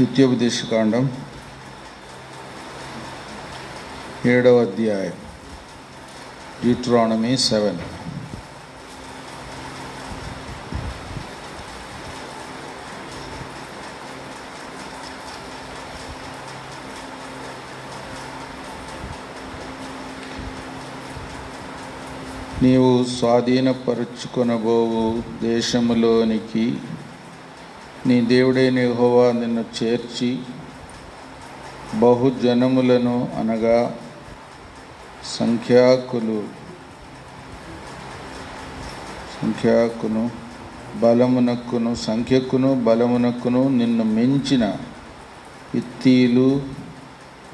ద్వితీయోపదేశకాండం 7వ అధ్యాయం, డ్యూటరానమీ 7. నీవు స్వాధీనపరుచుకొనబోవు దేశములోనికి నీ దేవుడైన యెహోవా నిన్ను చేర్చి బహుజనములను అనగా సంఖ్యకును బలమునకును నిన్ను మించిన హిత్తీయులు,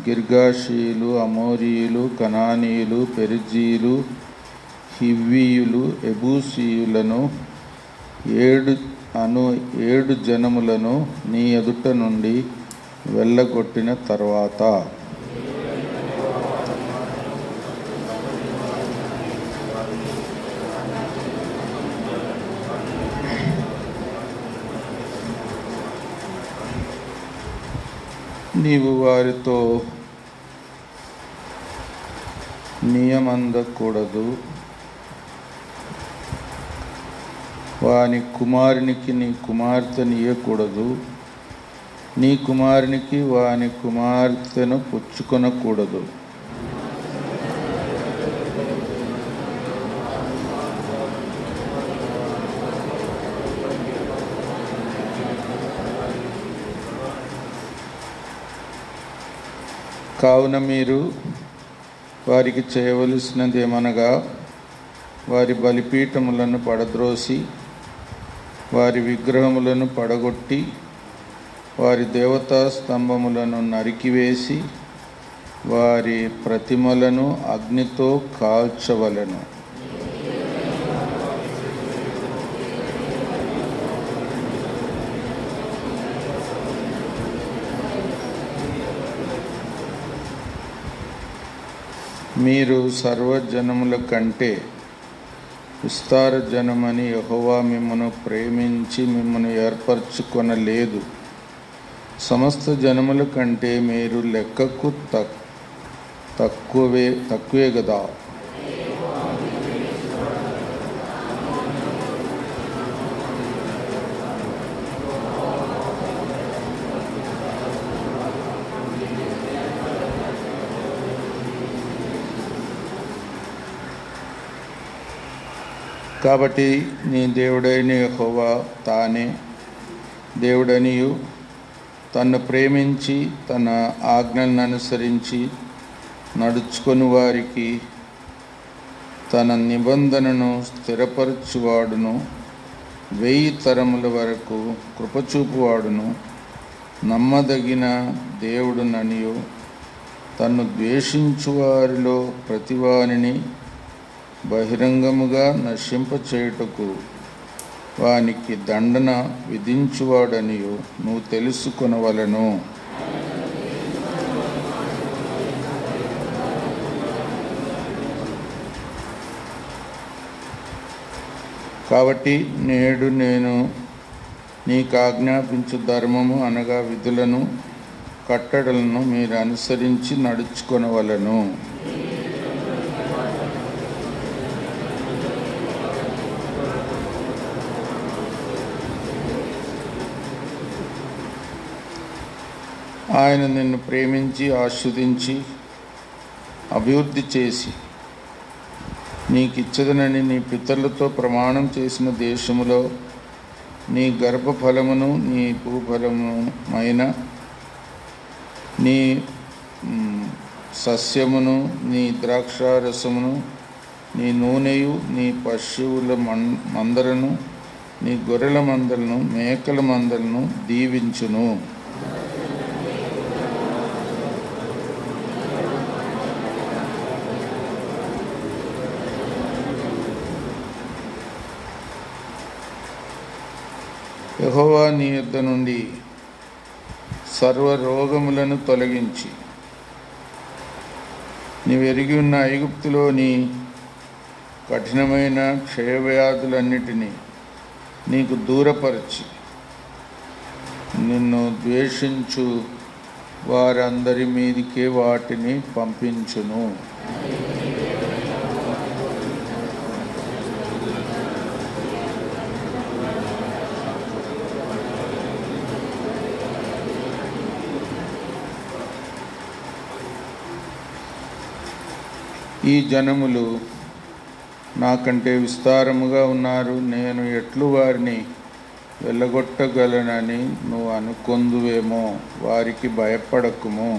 గిర్గాషీయులు, అమోరీయులు, కనానీయులు, పెరిజీయులు, హివ్వీయులు, ఎబూసీయులను 7 జనములను నీ ఎదుట నుండి వెళ్ళగొట్టిన తర్వాత నీవు వారితో నియమందకూడదు. వాని కుమారునికి నీ కుమార్తెనియకూడదు. నీ కుమారునికి వాని కుమార్తెను పుచ్చుకొనకూడదు. కావున మీరు వారికి చేయవలసినదేమనగా, వారి బలిపీఠములను పడద్రోసి, వారి విగ్రహములను పడగొట్టి, వారి దేవతా స్తంభములను నరికివేసి, వారి ప్రతిమలను అగ్నితో కాల్చవలెను. మీరు సర్వజనముల కంటే విస్తార జనమని యెహోవా మిమ్మును ప్రేమించి మిమ్మును ఏర్పరచుకొనలేదు. సమస్త జనముల కంటే మీరు లెక్కకు తక్కువే గదా. కాబట్టి నీ దేవుడైన యెహోవా తానే దేవుడనియు, తన్ను ప్రేమించి తన ఆజ్ఞలను అనుసరించి నడుచుకొని వారికి తన నిబంధనను స్థిరపరచువాడును, 1000 తరముల వరకు కృపచూపువాడును, నమ్మదగిన దేవుడుననియు, తన్ను ద్వేషించు వారిలో ప్రతివానిని బహిరంగముగా నశింపచేయుటకు వానికి దండన విధించువాడనియు నువ్వు తెలుసుకొనవలెను. కాబట్టి నేడు నేను నీకు ఆజ్ఞాపించు ధర్మము అనగా విధులను, కట్టడలను మీరు అనుసరించి నడుచుకొనవలెను. ఆయన నిన్ను ప్రేమించి ఆస్వాదించి అభివృద్ధి చేసి నీకిచ్చదనని నీ పితరులతో ప్రమాణం చేసిన దేశములో నీ గర్భఫలమును, నీ భూఫలముమైన నీ సస్యమును, నీ ద్రాక్షారసమును, నీ నూనెయు, నీ పశువుల మందలను, నీ గొర్రెల మందలను, మేకల మందలను దీవించును. యెహోవా నీ యొద్ద నుండి సర్వరోగములను తొలగించి నీవెరిగి ఉన్న ఐగుప్తులోని కఠినమైన క్షయవ్యాధులన్నిటినీ నీకు దూరపరిచి నిన్ను ద్వేషించు వారందరి మీదికే వాటిని పంపించును. ఈ జనములు నాకంటే విస్తారముగా ఉన్నారు, నేను ఎట్లు వారిని వెళ్ళగొట్టగలనని నువ్వు అనుకొందువేమో. వారికి భయపడకుము.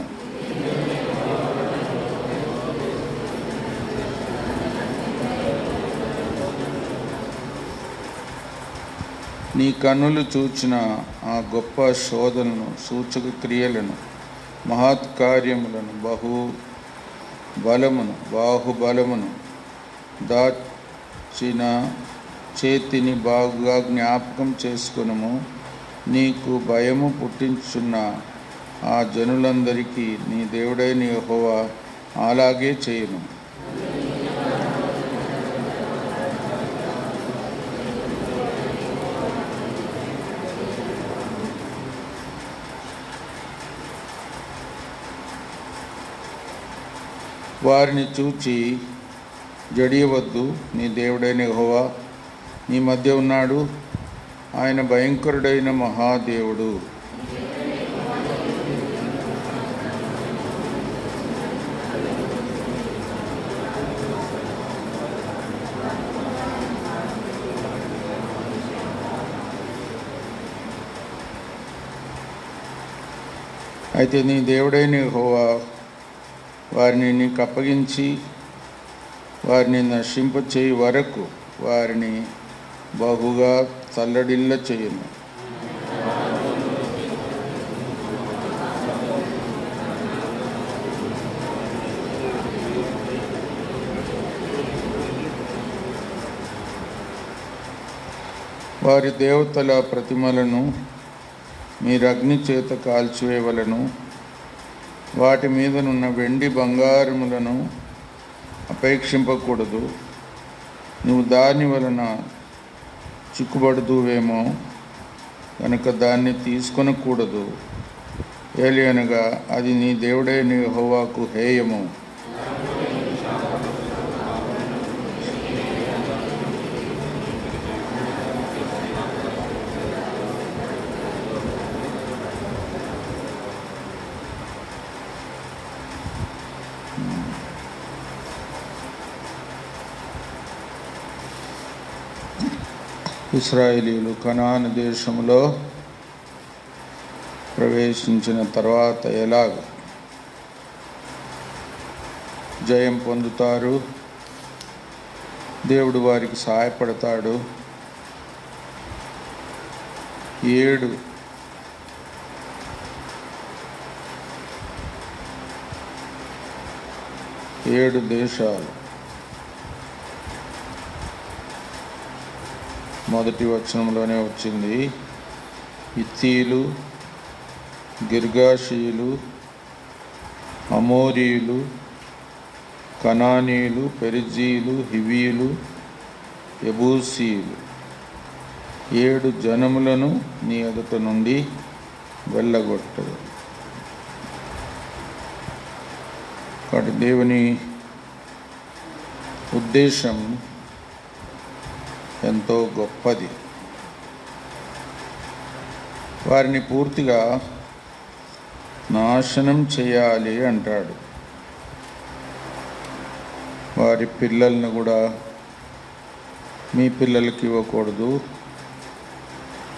నీ కన్నులు చూచిన ఆ గొప్ప శోధనను, సూచక క్రియలను, మహత్కార్యములను, బాహుబలమును దాచిన చేతిని బాగుగా జ్ఞాపకం చేసుకునము. నీకు భయము పుట్టించున్న ఆ జనులందరికీ నీ దేవుడైన యెహోవా అలాగే చేయును. వారిని చూచి జడియవద్దు. నీ దేవుడైన యెహోవా నీ మధ్య ఉన్నాడు. ఆయన భయంకరుడైన మహాదేవుడు. అయితే నీ దేవుడైన యెహోవా వారిని నీకు అప్పగించి వారిని నశింపచేయి వరకు వారిని బహుగా తల్లడిల్ల చేయును. వారి దేవతల ప్రతిమలను మీరు అగ్ని చేత కాల్చివేయవలను. వాటి మీదనున్న వెండి బంగారములను అపేక్షింపకూడదు. నువ్వు దాని వలన చిక్కుబడుదువేమో కనుక దాన్ని తీసుకొనకూడదు. ఏలియనగా అది నీ దేవుడైన యెహోవాకు హేయము. ఇశ్రాయేలీయులు కనాను దేశంలో ప్రవేశించిన తర్వాత ఎలాగ జయం పొందుతారు, దేవుడు వారికి సహాయపడతాడు. 7 దేశాలు. మొదటి వచనంలోనే వచ్చింది. హిత్తీయులు, గిర్గాషీయులు, అమోరీయులు, కనానీయులు, పెరిజీయులు, హివీయులు, యెబూసీయులు 7 జనములను నీ ఎదుట నుండి వెళ్ళగొట్టదు. కాబట్టి దేవుని ఉద్దేశం ఎంతో గొప్పది. వారిని పూర్తిగా నాశనం చేయాలి అంటాడు. వారి పిల్లలను కూడా మీ పిల్లలకి ఇవ్వకూడదు,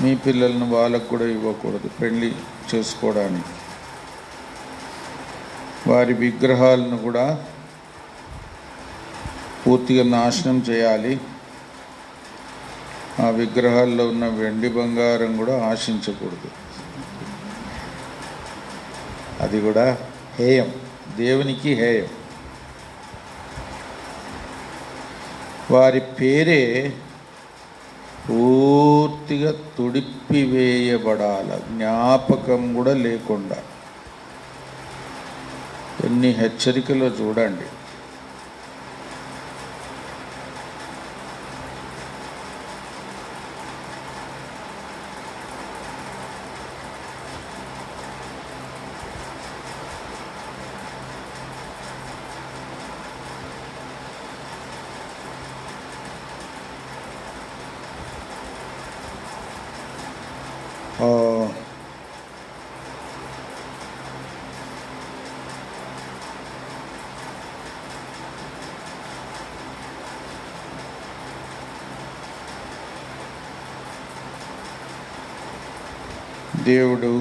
మీ పిల్లలను వాళ్ళకు కూడా ఇవ్వకూడదు పెళ్లి చేసుకోవడానికి. వారి విగ్రహాలను కూడా పూర్తిగా నాశనం చేయాలి. ఆ విగ్రహాల్లో ఉన్న వెండి బంగారం కూడా ఆశించకూడదు. అది కూడా హేయం, దేవునికి హేయం. వారి పేరే పూర్తిగా తుడిపివేయబడాలి, జ్ఞాపకం కూడా లేకుండా. ఎన్ని హెచ్చరికలో చూడండి. దేవుడు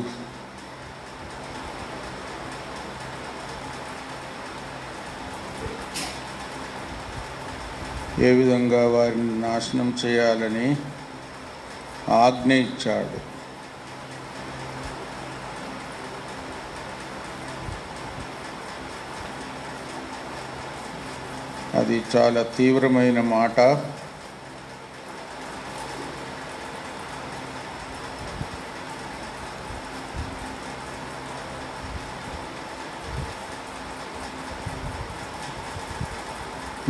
ఏ విధంగా వారిని నాశనం చేయాలని ఆజ్ఞ ఇచ్చాడు. అది చాలా తీవ్రమైన మాట.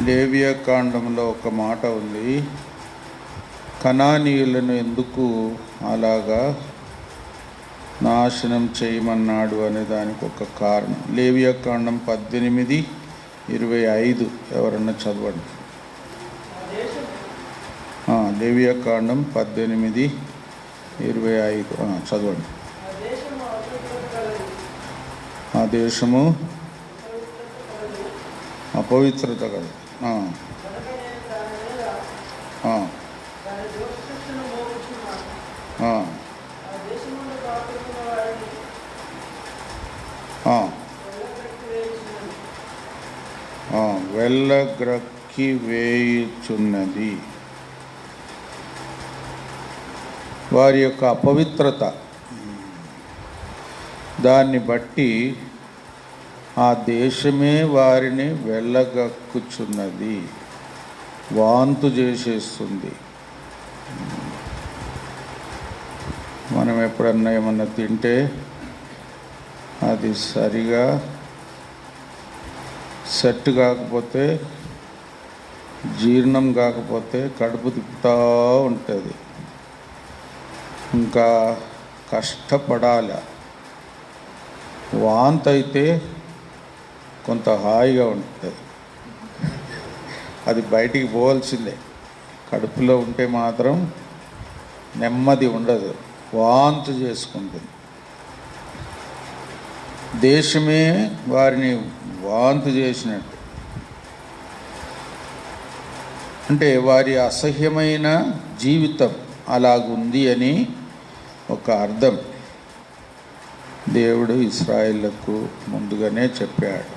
లేవియా కాండంలో ఒక మాట ఉంది, కనానీయులను ఎందుకు అలాగా నాశనం చేయమన్నాడు అనే దానికి ఒక కారణం. లేవియా కాండం 18:25 ఎవరన్నా చదవండి. లేవియా కాండం 18:25 చదవండి. ఆ దేశము అపవిత్రత కదా. వెళ్ళగ్రక్కి వేయుచున్నది. వారి యొక్క అపవిత్రత, దాన్ని బట్టి ఆ దేశమే వారిని వెళ్ళగక్కుచున్నది, వాంతు చేసేస్తుంది. మనం ఎప్పుడన్నా ఏమన్నా తింటే అది సరిగా సెట్ కాకపోతే, జీర్ణం కాకపోతే కడుపు తిప్పుతూ ఉంటుంది. ఇంకా కష్టపడాలి. వాంతి అయితే కొంత హాయిగా ఉంటుంది, అది బయటికి పోవాల్సిందే. కడుపులో ఉంటే మాత్రం నెమ్మది ఉండదు, వాంతి చేసుకుంటుంది. దేశమే వారిని వాంతి చేసినట్టు, అంటే వారి అసహ్యమైన జీవితం అలాగుంది అని ఒక అర్థం. దేవుడు ఇశ్రాయేలుకు ముందుగానే చెప్పాడు,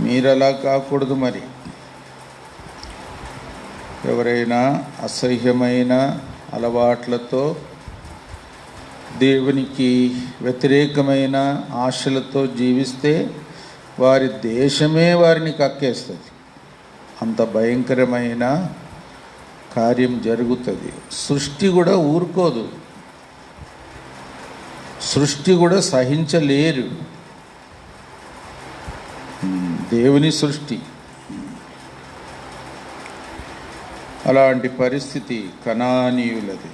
మీరు అలా కాకూడదు. మరి ఎవరైనా అసహ్యమైన అలవాట్లతో, దేవునికి వ్యతిరేకమైన ఆశలతో జీవిస్తే వారి దేశమే వారిని కక్కేస్తుంది. అంత భయంకరమైన కార్యం జరుగుతుంది. సృష్టి కూడా ఊరుకోదు, సృష్టి కూడా సహించలేరు. దేవుని సృష్టి. అలాంటి పరిస్థితి కనానీయులది.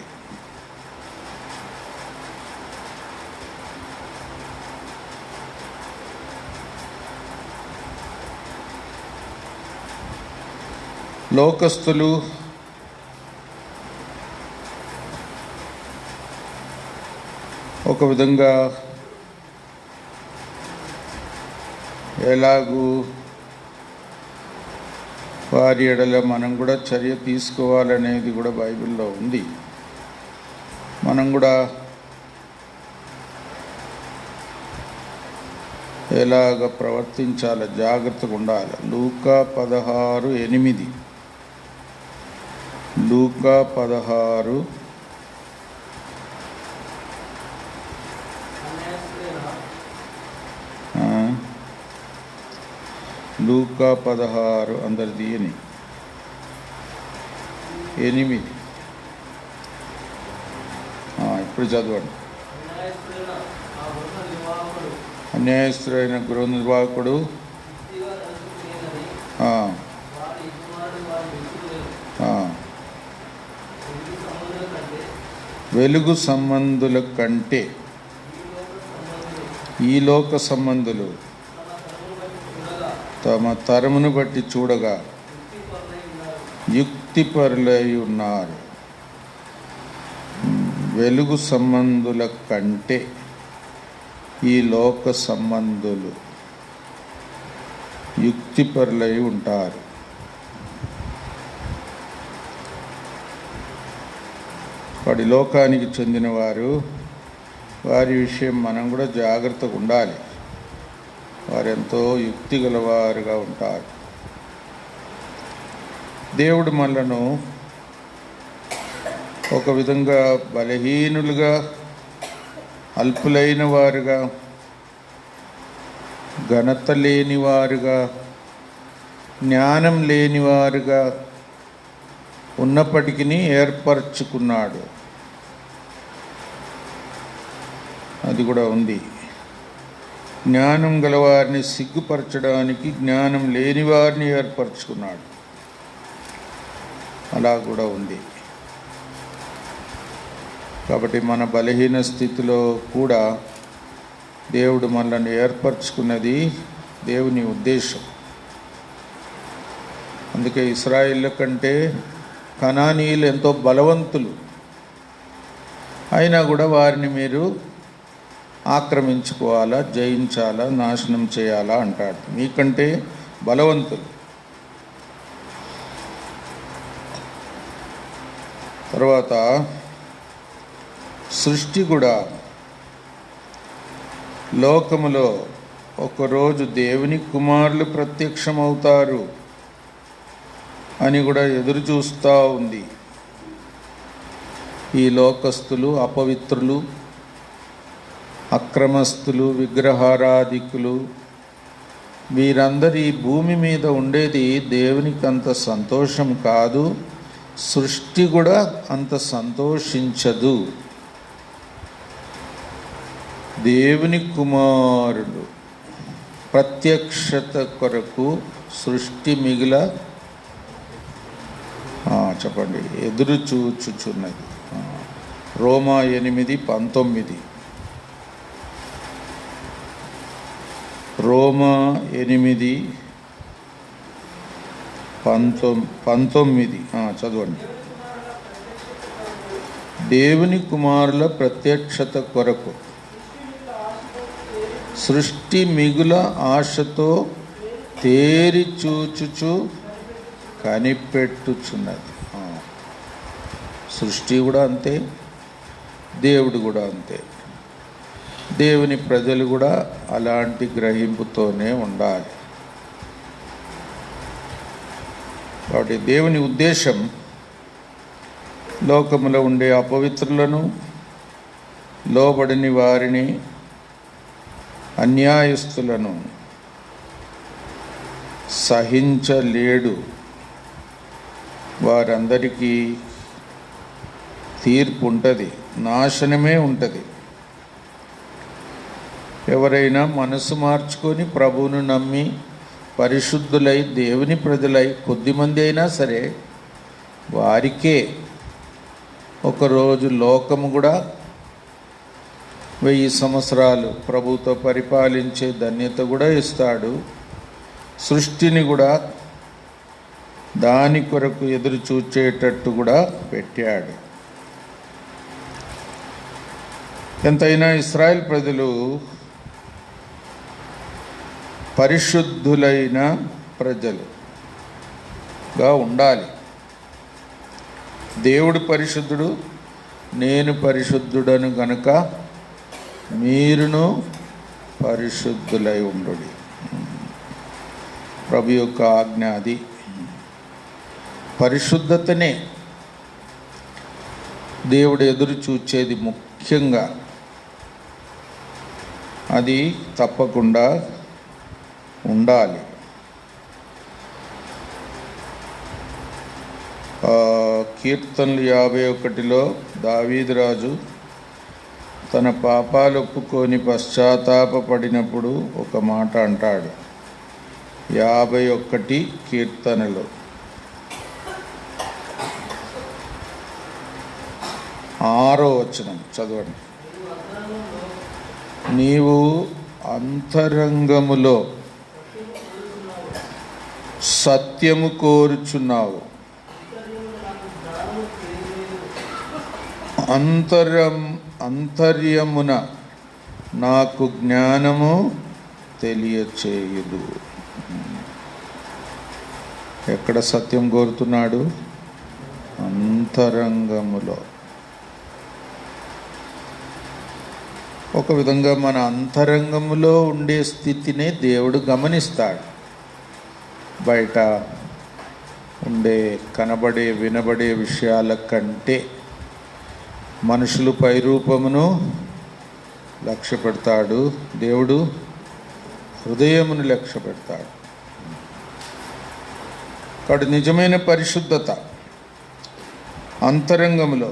లోకస్తులు ఒక విధంగా ఎలాగూ వారి ఎడల మనం కూడా చర్య తీసుకోవాలనేది కూడా బైబిల్లో ఉంది. మనం కూడా ఎలాగ ప్రవర్తించాలి, జాగ్రత్తగా ఉండాలి. లూకా 16:8. లూకా 16 లూకా 16 అందరి తీయని 8. ఇప్పుడు చదవండి. అన్యాయస్తుడైన గృహ నిర్వాహకుడు వెలుగు సంబంధుల కంటే ఈ లోక సంబంధులు తమ తరమును బట్టి చూడగా యుక్తిపరులై ఉన్నారు. వెలుగు సంబంధుల కంటే ఈ లోక సంబంధులు యుక్తిపరులై ఉంటారు. వాడి లోకానికి చెందినవారు వారి విషయం మనం కూడా జాగ్రత్తగా ఉండాలి. వారెంతో యుక్తి గలవారుగా ఉంటారు. దేవుడు మనలను ఒక విధంగా బలహీనులుగా, అల్పులైన వారుగా, ఘనత లేనివారుగా, జ్ఞానం లేనివారుగా ఉన్నప్పటికీ ఏర్పరచుకున్నాడు. అది కూడా ఉంది. జ్ఞానం గలవారిని సిగ్గుపరచడానికి జ్ఞానం లేని వారిని ఏర్పరచుకున్నాడు. అలా కూడా ఉంది. కాబట్టి మన బలహీన స్థితిలో కూడా దేవుడు మనల్ని ఏర్పరచుకున్నది దేవుని ఉద్దేశం. అందుకే ఇశ్రాయేళ్ల కంటే కనానీయులు ఎంతో బలవంతులు, అయినా కూడా వారిని మీరు ఆక్రమించుకోవాలా, జయించాలా, నాశనం చేయాలా అంటాడు. మీకంటే బలవంతులు. తర్వాత సృష్టి కూడా లోకములో ఒకరోజు దేవుని కుమారులు ప్రత్యక్షమవుతారు అని కూడా ఎదురు చూస్తూ ఉంది. ఈ లోకస్తులు, అపవిత్రులు, అక్రమస్తులు, విగ్రహారాధికులు, వీరందరి భూమి మీద ఉండేది దేవునికి అంత సంతోషం కాదు. సృష్టి కూడా అంత సంతోషించదు. దేవుని కుమారులు ప్రత్యక్షత కొరకు సృష్టి మిగిల చెప్పండి ఎదురు చూచుచున్నది. రోమా 8:19. రోమా 8:19 చదవండి. దేవుని కుమారుల ప్రత్యక్షత కొరకు సృష్టి మిగుల ఆశతో తేరి చూచుచు కనిపెట్టుచున్నది. సృష్టి కూడా అంతే, దేవుడు కూడా అంతే. దేవుని ప్రజలు కూడా అలాంటి గ్రహింపుతోనే ఉండాలి. కాబట్టి దేవుని ఉద్దేశం లోకములో ఉండే అపవిత్రులను, లోబడిని వారిని, అన్యాయస్తులను సహించలేడు. వారందరికీ తీర్పు ఉంటుంది, నాశనమే ఉంటుంది. ఎవరైనా మనసు మార్చుకొని ప్రభువును నమ్మి పరిశుద్ధులై దేవుని ప్రజలై కొద్దిమంది అయినా సరే వారికే ఒకరోజు లోకము కూడా 1000 సంవత్సరాలు ప్రభుతో పరిపాలించే ధన్యత కూడా ఇస్తాడు. సృష్టిని కూడా దాని కొరకు ఎదురు చూచేటట్టు కూడా పెట్టాడు. ఎంతైనా ఇశ్రాయేల్ ప్రజలు పరిశుద్ధులైన ప్రజలుగా ఉండాలి. దేవుడు పరిశుద్ధుడు, నేను పరిశుద్ధుడను గనుక మీరును పరిశుద్ధులై ఉండుడి. ప్రభు యొక్క ఆజ్ఞ అది. పరిశుద్ధతనే దేవుడు ఎదురు చూచేది ముఖ్యంగా. అది తప్పకుండా ఉండాలి. కీర్తనలు 51లో దావీదు రాజు తన పాపాలు ఒప్పుకొని పశ్చాత్తాపపడినప్పుడు ఒక మాట అంటాడు. 51 కీర్తనలు 6వ వచనం చదవండి. నీవు అంతరంగములో సత్యము కోరుచున్నావు, అంతర్యమున నాకు జ్ఞానము తెలియచేయుదు. ఎక్కడ సత్యం కోరుతున్నాడు? అంతరంగములో. ఒక విధంగా మన అంతరంగంలో ఉండే స్థితినే దేవుడు గమనిస్తాడు. బయట ఉండే కనబడే వినబడే విషయాల కంటే మనుషులు పైరూపమును లక్ష్య పెడతాడు, దేవుడు హృదయమును లక్ష్య పెడతాడు. కాబట్టి నిజమైన పరిశుద్ధత అంతరంగంలో,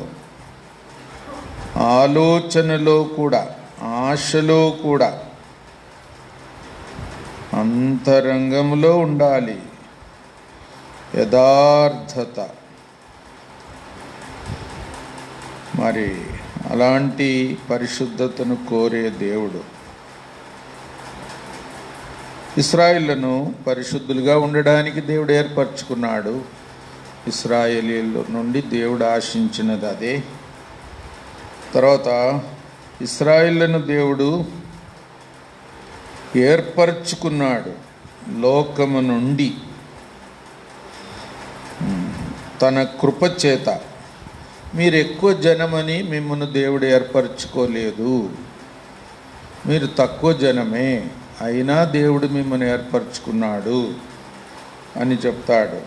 ఆలోచనలో కూడా, ఆశలో కూడా అంతరంగంలో ఉండాలి. యథార్థత. మరి అలాంటి పరిశుద్ధతను కోరే దేవుడు ఇశ్రాయేలును పరిశుద్ధులుగా ఉండడానికి దేవుడు ఏర్పరచుకున్నాడు. ఇశ్రాయేలీల నుండి దేవుడు ఆశించినది అదే. తర్వాత ఇశ్రాయేలును దేవుడు ఏర్పరచుకున్నాడు లోకము నుండి తన కృపచేత. మీరు ఎక్కువ జనమని మిమ్మల్ని దేవుడు ఏర్పరచుకోలేదు, మీరు తక్కువ జనమే, అయినా దేవుడు మిమ్మల్ని ఏర్పరచుకున్నాడు అని చెప్తాడు.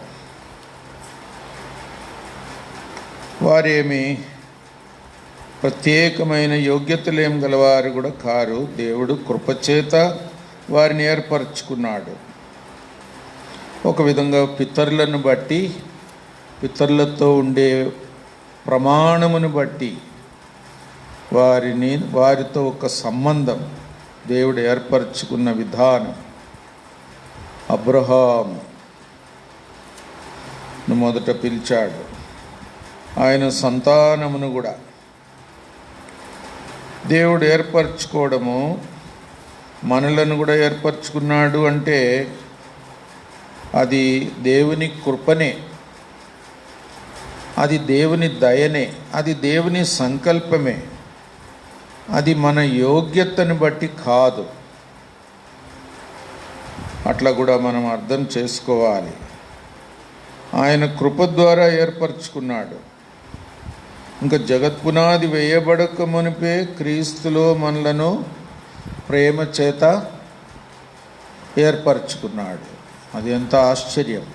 వారేమి ప్రత్యేకమైన యోగ్యతలేం గలవారు కూడా కారు. దేవుడు కృపచేత వారిని ఏర్పరచుకున్నాడు. ఒక విధంగా పితరులను బట్టి, పితరులతో ఉండే ప్రమాణమును బట్టి వారితో ఒక సంబంధం దేవుడు ఏర్పరచుకున్న విధానం. అబ్రహామును మొదట పిలిచాడు, ఆయన సంతానమును కూడా దేవుడు ఏర్పరచుకోవడము, మనలను కూడా ఏర్పరచుకున్నాడు అంటే అది దేవుని కృపనే, అది దేవుని దయనే, అది దేవుని సంకల్పమే. అది మన యోగ్యతను బట్టి కాదు. అట్లా కూడా మనం అర్థం చేసుకోవాలి. ఆయన కృప ద్వారా ఏర్పరచుకున్నాడు. ఇంకా జగత్పునాది వేయబడక మునిపే క్రీస్తులో మనలను ప్రేమ చేత ఏర్పరచుకున్నాడు. అది ఎంత ఆశ్చర్యం!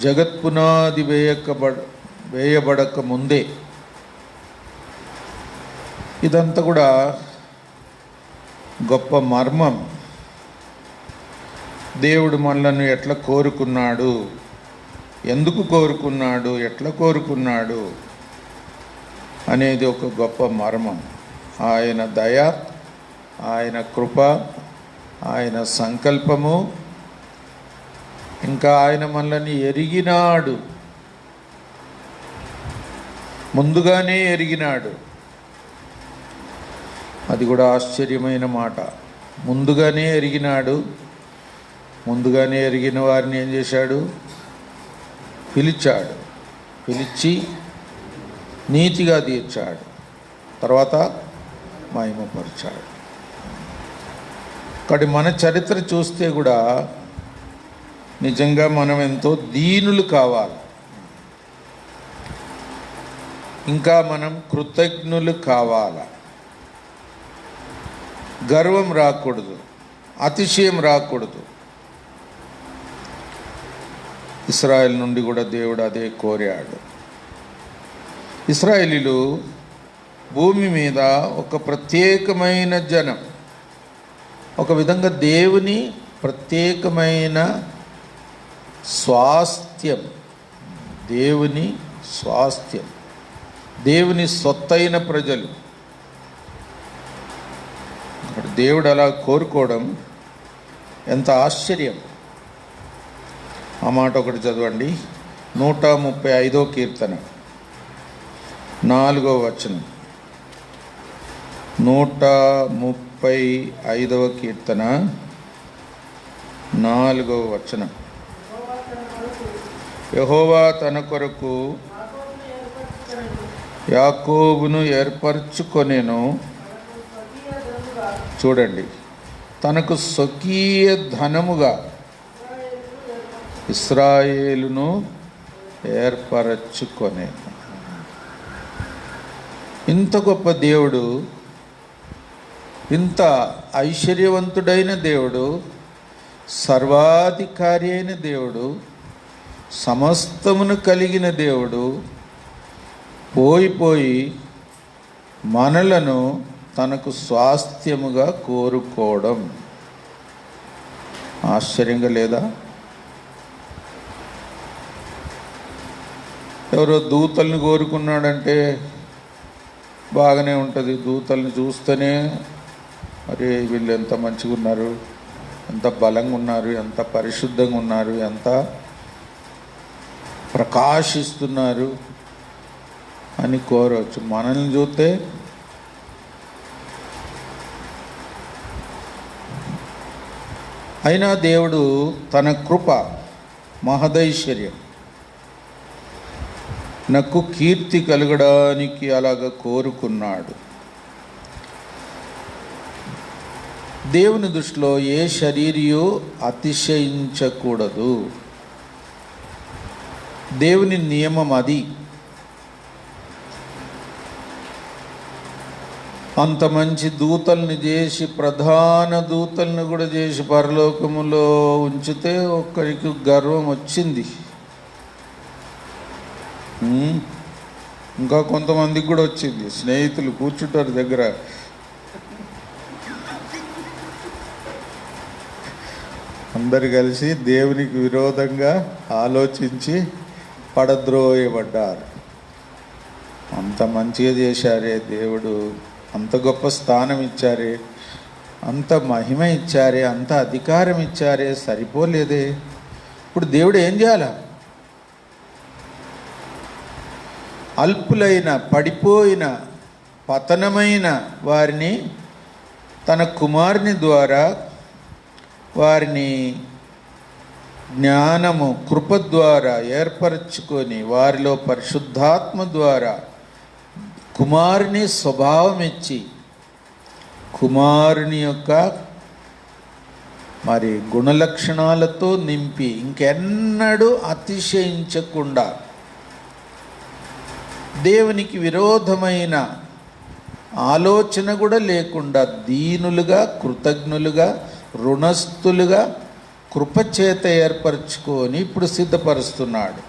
జగత్పునాది వేయబడక ముందే. ఇదంతా కూడా గొప్ప మర్మం. దేవుడు మనలను ఎట్లా కోరుకున్నాడు, ఎందుకు కోరుకున్నాడు, ఎట్లా కోరుకున్నాడు అనేది ఒక గొప్ప మర్మం. ఆయన దయ, ఆయన కృప, ఆయన సంకల్పము, ఇంకా ఆయన మనల్ని ఎరిగినాడు, ముందుగానే ఎరిగినాడు. అది కూడా ఆశ్చర్యమైన మాట. ముందుగానే ఎరిగినాడు. ముందుగానే ఎరిగిన వారిని ఏం చేశాడు? పిలిచాడు. పిలిచి నీతిగా తీర్చాడు, తర్వాత మహిమపరిచాడు. కాబట్టి మన చరిత్ర చూస్తే కూడా నిజంగా మనం ఎంతో దీనులు కావాలి. ఇంకా మనం కృతజ్ఞులు కావాలా. గర్వం రాకూడదు, అతిశయం రాకూడదు. ఇశ్రాయేలు నుండి కూడా దేవుడు అదే కోరాడు. ఇశ్రాయేలీలు భూమి మీద ఒక ప్రత్యేకమైన జనం, ఒక విధంగా దేవుని ప్రత్యేకమైన స్వాస్థ్యం, దేవుని స్వాస్థ్యం, దేవుని సొత్తైన ప్రజలు. దేవుడు అలా కోరుకోవడం ఎంత ఆశ్చర్యం! ఆ మాట ఒకటి చదవండి. 135వ కీర్తన 4వ వచనం. 135వ కీర్తన 4వ వచనం. యెహోవా తన కొరకు యాకోబును ఏర్పరచుకొనెను. చూడండి, తనకు స్వకీయ ధనముగా ఇశ్రాయేలును ఏర్పరచుకొనెను. ఇంత గొప్ప దేవుడు ఇంత ఐశ్వర్యవంతుడైన దేవుడు, సర్వాధికారి అయిన దేవుడు, సమస్తమును కలిగిన దేవుడు పోయి మనలను తనకు స్వాస్థ్యముగా కోరుకోవడం ఆశ్చర్యంగా లేదా? ఎవరో దూతల్ని కోరుకున్నాడంటే బాగానే ఉంటుంది. దూతల్ని చూస్తేనే అరే వీళ్ళు ఎంత మంచిగా ఉన్నారు, ఎంత బలంగా ఉన్నారు, ఎంత పరిశుద్ధంగా ఉన్నారు, ఎంత ప్రకాశిస్తున్నారు అని కోరవచ్చు. మనల్ని చూస్తే అయినా దేవుడు తన కృప మహదైశ్వర్యం నాకు కీర్తి కలగడానికి అలాగ కోరుకున్నాడు. దేవుని దృష్టిలో ఏ శరీరియో అతిశయించకూడదు. దేవుని నియమం అది. అంత మంచి దూతల్ని చేసి, ప్రధాన దూతల్ని కూడా చేసి పరలోకములో ఉంచితే ఒక్కరికి గర్వం వచ్చింది. ఇంకా కొంతమందికి కూడా వచ్చింది. స్నేహితులు కూర్చుంటారు దగ్గర, అందరు కలిసి దేవునికి విరోధంగా ఆలోచించి పడద్రోయబడ్డారు. అంత మంచిగా చేశారే దేవుడు, అంత గొప్ప స్థానం ఇచ్చారే, అంత మహిమ ఇచ్చారే, అంత అధికారం ఇచ్చారే, సరిపోలేదే. ఇప్పుడు దేవుడు ఏం చేయాలా? అల్పులైన, పడిపోయిన, పతనమైన వారిని తన కుమారుని ద్వారా, వారిని జ్ఞానము కృప ద్వారా ఏర్పరచుకొని, వారిలో పరిశుద్ధాత్మ ద్వారా కుమారుని స్వభావం ఇచ్చి, కుమారుని యొక్క మరి గుణలక్షణాలతో నింపి, ఇంకెన్నడూ అతిశయించకుండా, దేవునికి విరోధమైన ఆలోచన కూడా లేకుండా దీనులుగా, కృతజ్ఞులుగా, రుణస్థులుగా కృపచేత ఏర్పరచుకొని ఇప్పుడు సిద్ధపరుస్తున్నాడు.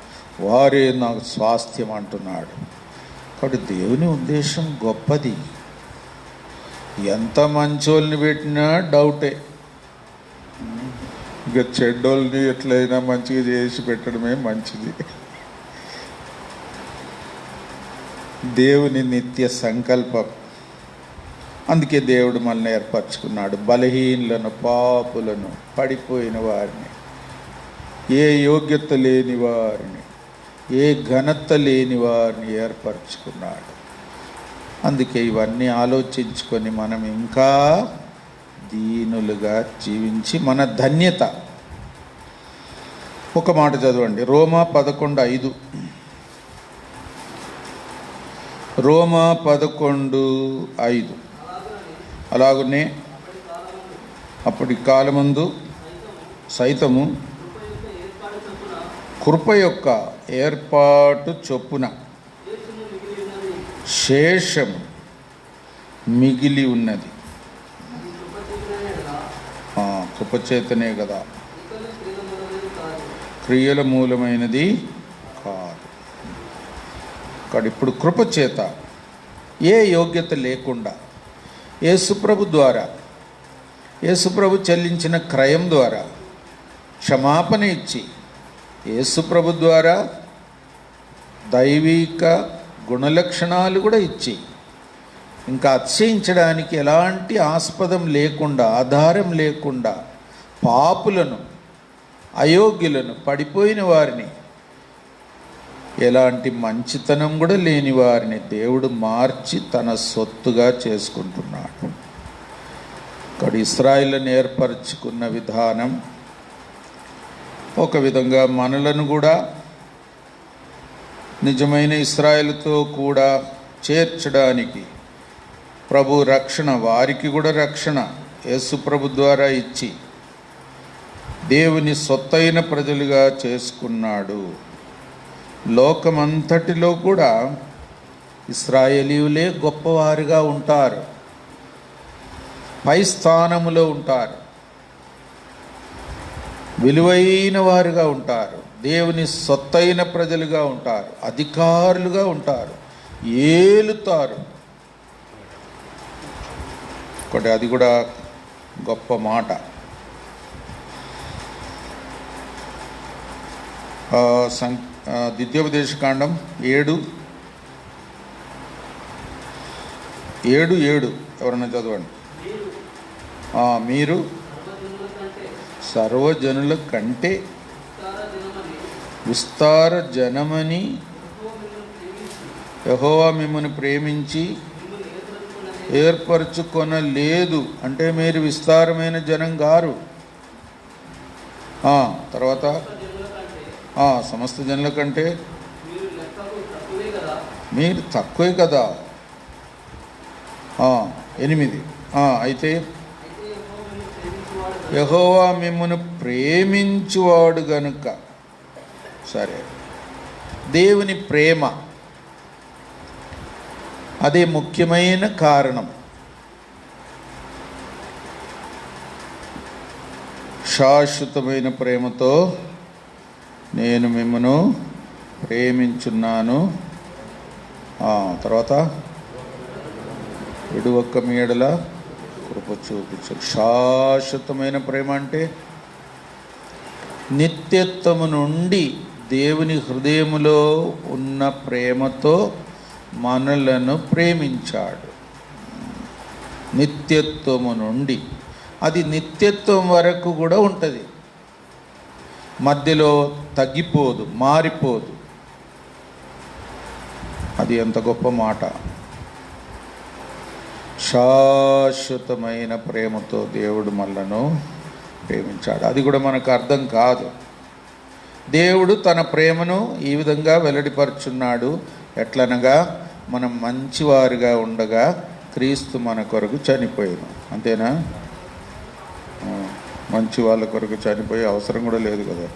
వారే నాకు స్వాస్థ్యం అంటున్నాడు. కాబట్టి దేవుని ఉద్దేశం గొప్పది. ఎంత మంచోళ్ళని పెట్టినా డౌటే. ఇక చెడ్డోళ్ళని ఎట్లయినా మంచిగా చేసి పెట్టడమే మంచిది. దేవుని నిత్య సంకల్పం. అందుకే దేవుడు మనల్ని ఏర్పరచుకున్నాడు. బలహీనులను, పాపులను, పడిపోయిన వారిని, ఏ యోగ్యత లేని వారిని, ఏ ఘనత లేని వారిని ఏర్పరచుకున్నాడు. అందుకే ఇవన్నీ ఆలోచించుకొని మనం ఇంకా దీనులుగా జీవించి మన ధన్యత. ఒక మాట చదవండి, రోమా 11:5. రోమా 11:5. అలాగనే అప్పటి కాలమందు సైతము కృప యొక్క ఏర్పాటు చొప్పున శేషం మిగిలి ఉన్నది. కృపచేతనే కదా, క్రియల మూలమైనది కాదు. కానీ ఇప్పుడు కృపచేత ఏ యోగ్యత లేకుండా యేసుప్రభు ద్వారా, యేసుప్రభు చెల్లించిన క్రయం ద్వారా క్షమాపణ ఇచ్చి, యేసుప్రభు ద్వారా దైవిక గుణలక్షణాలు కూడా ఇచ్చి, ఇంకా అతిశయించడానికి ఎలాంటి ఆస్పదం లేకుండా, ఆధారం లేకుండా పాపులను, అయోగ్యులను, పడిపోయిన వారిని, ఎలాంటి మంచితనం కూడా లేని వారిని దేవుడు మార్చి తన సొత్తుగా చేసుకుంటున్నాడు. ఇక్కడ ఇశ్రాయేలును ఏర్పరచుకున్న విధానం ఒక విధంగా మనలను కూడా నిజమైన ఇశ్రాయేలుతో కూడా చేర్చడానికి ప్రభు రక్షణ, వారికి కూడా రక్షణ యేసు ప్రభు ద్వారా ఇచ్చి దేవుని సొత్తైన ప్రజలుగా చేసుకున్నాడు. లోకమంతటిలో కూడా ఇశ్రాయేలీయులే గొప్పవారుగా ఉంటారు. పై స్థానములో ఉంటారు, విలువైన వారుగా ఉంటారు, దేవుని సొత్తైన ప్రజలుగా ఉంటారు, అధికారులుగా ఉంటారు, ఏలుతారు. ఒకటి అది కూడా గొప్ప మాట. ద్వితీయోపదేశకాండం 7:7 ఎవరన్నా చదవండి. మీరు సర్వజనుల కంటే విస్తార జనమని యెహోవా మిమ్మల్ని ప్రేమించి ఏర్పరచుకొనలేదు. అంటే మీరు విస్తారమైన జనం గారు. తర్వాత సమస్త జనుల కంటే మీరు తక్కువే కదా. 8 అయితే యెహోవా మిమ్మును ప్రేమించువాడు గనుక. సరే, దేవుని ప్రేమ అదే ముఖ్యమైన కారణం. శాశ్వతమైన ప్రేమతో నేను మిమ్మను ప్రేమించున్నాను. తర్వాత విడువొక్క మీడల కృప చూపించు. శాశ్వతమైన ప్రేమ అంటే నిత్యత్వము నుండి దేవుని హృదయములో ఉన్న ప్రేమతో మనలను ప్రేమించాడు. నిత్యత్వము నుండి, అది నిత్యత్వం వరకు కూడా ఉంటుంది, మధ్యలో తగ్గిపోదు, మారిపోదు. అది ఎంత గొప్ప మాట. శాశ్వతమైన ప్రేమతో దేవుడు మనలను ప్రేమించాడు. అది కూడా మనకు అర్థం కాదు. దేవుడు తన ప్రేమను ఈ విధంగా వెల్లడిపరుచున్నాడు. ఎట్లనగా, మనం మంచివారిగా ఉండగా క్రీస్తు మన కొరకు చనిపోయాను. అంతేనా? మంచి వాళ్ళ కొరకు చనిపోయే అవసరం కూడా లేదు కదా.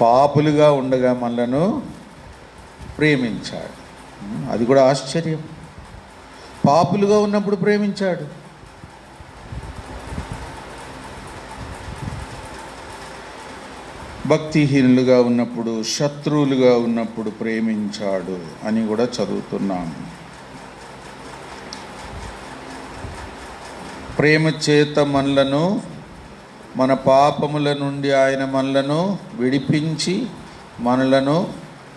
పాపులుగా ఉండగా మనలను ప్రేమించాడు. అది కూడా ఆశ్చర్యం. పాపులుగా ఉన్నప్పుడు ప్రేమించాడు. భక్తిహీనులుగా ఉన్నప్పుడు, శత్రువులుగా ఉన్నప్పుడు ప్రేమించాడు అని కూడా చదువుతున్నాము. ప్రేమ చేత మనలను, మన పాపముల నుండి ఆయన మనలను విడిపించి మనలను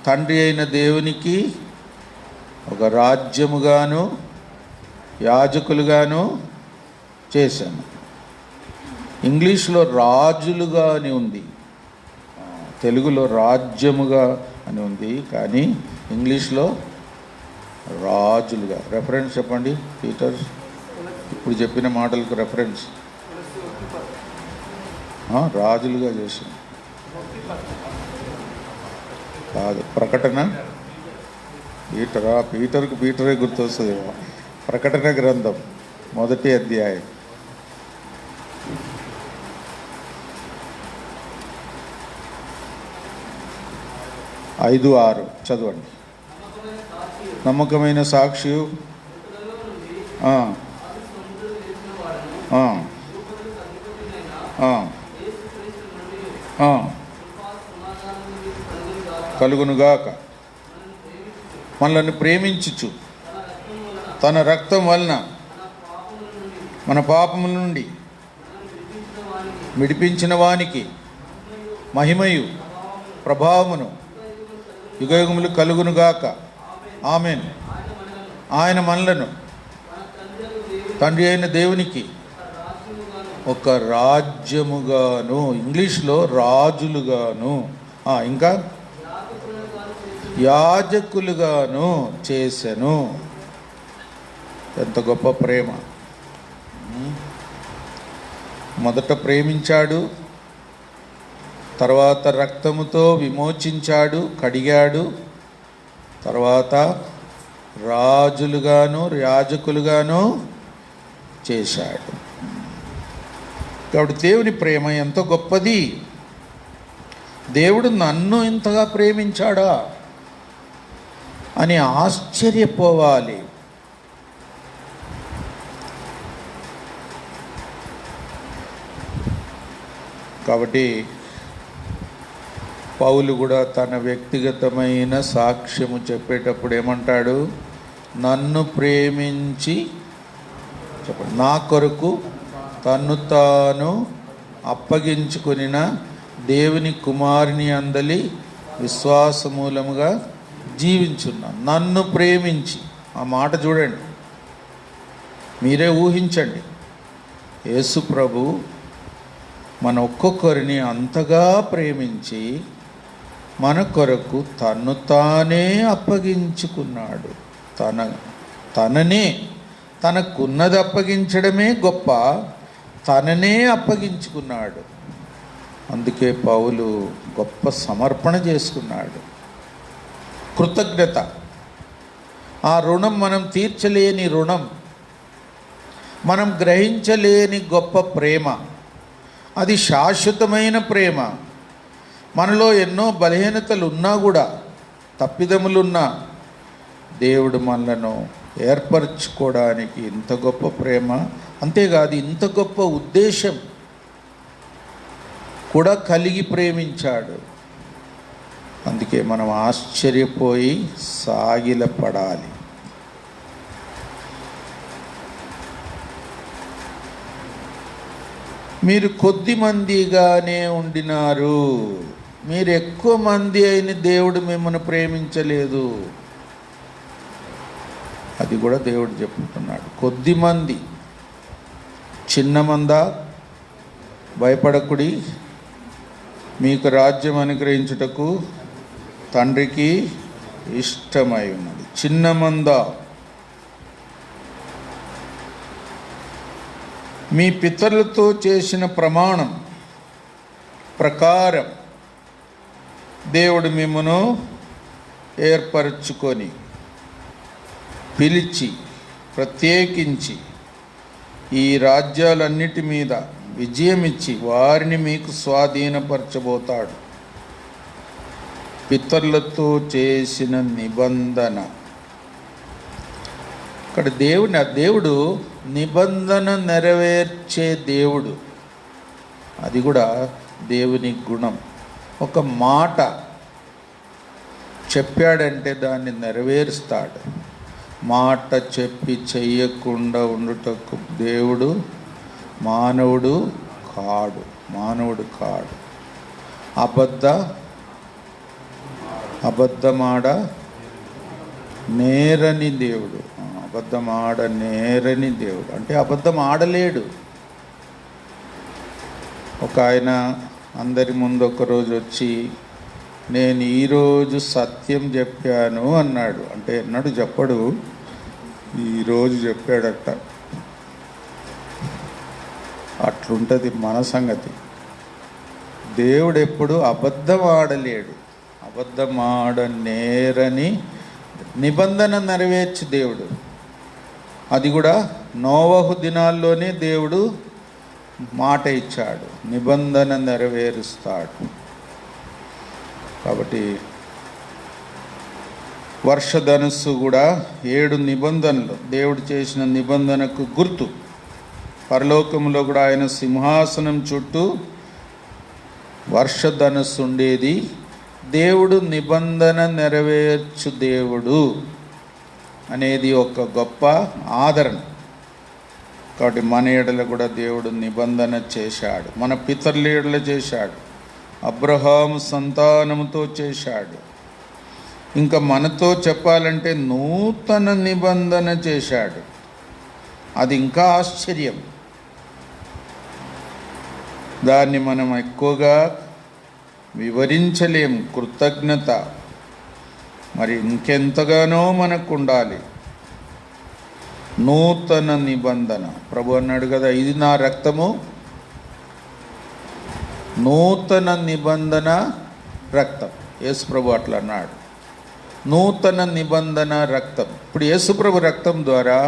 తండ్రి అయిన దేవునికి ఒక రాజ్యముగాను యాజకులుగాను చేశాను. ఇంగ్లీష్లో రాజులుగా అని ఉంది, తెలుగులో రాజ్యముగా అని ఉంది, కానీ ఇంగ్లీష్లో రాజులుగా. రెఫరెన్స్ చెప్పండి పీటర్, ఇప్పుడు చెప్పిన మాటలకు రెఫరెన్స్. రాజులుగా చేశాను కాదు, ప్రకటన. పీటరే గుర్తొస్తుంది. ప్రకటన గ్రంథం 1వ అధ్యాయం 5-6 చదవండి. నమ్మకమైన సాక్షి కలుగునుగాక, మనల్ని ప్రేమించుచు తన రక్తం వలన మన పాపముల నుండి విడిపించిన వానికి మహిమయు ప్రభావమును యుగయుగములు కలుగునుగాక. ఆమేన్. ఆయన మనలను తండ్రి అయిన దేవునికి ఒక రాజ్యముగాను, ఇంగ్లీష్లో రాజులుగాను, ఇంకా యాజకులుగాను చేసెను. ఎంత గొప్ప ప్రేమ. మొదట ప్రేమించాడు, తర్వాత రక్తముతో విమోచించాడు, కడిగాడు, తర్వాత రాజులుగాను యాజకులుగాను చేశాడు. కాబట్టి దేవుని ప్రేమ ఎంతో గొప్పది. దేవుడు నన్ను ఇంతగా ప్రేమించాడా అని ఆశ్చర్యపోవాలి. కాబట్టి పౌలు కూడా తన వ్యక్తిగతమైన సాక్ష్యము చెప్పేటప్పుడు ఏమంటాడు? నన్ను ప్రేమించి చెప్పండి, నా కొరకు తన్ను తాను అప్పగించుకొనిన దేవుని కుమారుని అందలి విశ్వాసమూలముగా జీవించున్నాను. నన్ను ప్రేమించి, ఆ మాట చూడండి, మీరే ఊహించండి. యేసు ప్రభు మన ఒక్కొక్కరిని అంతగా ప్రేమించి మన కొరకు తన్ను తానే అప్పగించుకున్నాడు. తననే, తనకున్నది అప్పగించడమే గొప్ప, తననే అప్పగించుకున్నాడు. అందుకే పౌలు గొప్ప సమర్పణ చేసుకున్నాడు. కృతజ్ఞత, ఆ రుణం మనం తీర్చలేని రుణం, మనం గ్రహించలేని గొప్ప ప్రేమ. అది శాశ్వతమైన ప్రేమ. మనలో ఎన్నో బలహీనతలు ఉన్నా కూడా, తప్పిదములున్నా, దేవుడు మనలను ఏర్పరచుకోవడానికి ఇంత గొప్ప ప్రేమ, అంతేకాదు ఇంత గొప్ప ఉద్దేశం కూడా కలిగి ప్రేమించాడు. అందుకే మనం ఆశ్చర్యపోయి సాగిలపడాలి. మీరు కొద్ది మందిగానే ఉండినారు, మీరు ఎక్కువ మంది అయిన దేవుడు మిమ్మల్ని ప్రేమించలేదు. అది కూడా దేవుడు చెప్పుతున్నాడు. కొద్ది మంది, చిన్న మంద, భయపడకుడి, మీకు రాజ్యం అనుగ్రహించుటకు తండ్రికి ఇష్టమై ఉన్నది. చిన్న మంద, మీ పితరులతో చేసిన ప్రమాణం ప్రకారం దేవుడు మిమ్మను ఏర్పరచుకొని పిలిచి ప్రత్యేకించి ఈ రాజ్యాలన్నిటి మీద విజయమిచ్చి వారిని మీకు స్వాధీనపరచబోతాడు. పితరులతో చేసిన నిబంధన. ఇక్కడ దేవుడు నిబంధన నెరవేర్చే దేవుడు. అది కూడా దేవుని గుణం. ఒక మాట చెప్పాడంటే దాన్ని నెరవేరుస్తాడు. మాట చెప్పి చెయ్యకుండా ఉండుటకు దేవుడు మానవుడు కాడు. అబద్ధమాడ నేరని దేవుడు. అబద్ధమాడ నేరని దేవుడు అంటే అబద్ధం ఆడలేడు. ఒక ఆయన అందరి ముందు ఒకరోజు వచ్చి, నేను ఈరోజు సత్యం చెప్పాను అన్నాడు. అంటే ఎన్నడూ చెప్పడు, ఈరోజు చెప్పాడట. అట్లుంటుంది మన సంగతి. దేవుడు ఎప్పుడు అబద్ధం ఆడలేడు. అబద్ధమాడ నేరని నిబంధన నెరవేర్చి దేవుడు. అది కూడా నోవహు దినాల్లోనే దేవుడు మాట ఇచ్చాడు, నిబంధన నెరవేరుస్తాడు. కాబట్టి వర్షధనుస్సు కూడా 7 నిబంధనలు దేవుడు చేసిన నిబంధనకు గుర్తు. పరలోకంలో కూడా ఆయన సింహాసనం చుట్టూ వర్షధనుస్సు ఉండేది. దేవుడు నిబంధన నెరవేర్చు దేవుడు అనేది ఒక గొప్ప ఆదరణ. కాబట్టి మన ఎడల కూడా దేవుడు నిబంధన చేశాడు. మన పితరుల ఎడల చేశాడు, అబ్రహాము సంతానముతో చేశాడు. ఇంకా మనతో చెప్పాలంటే నూతన నిబంధన చేశాడు. అది ఇంకా ఆశ్చర్యం. దాన్ని మనం ఎక్కువగా వివరించలేము. కృతజ్ఞత మరి ఇంకెంతగానో మనకు ఉండాలి. నూతన నిబంధన. ప్రభు అన్నాడు కదా, ఇది నా రక్తము, నూతన నిబంధన రక్తం. యేసు ప్రభు అట్లా అన్నాడు, నూతన నిబంధన రక్తం. ఇప్పుడు యేసు ప్రభు రక్తం ద్వారా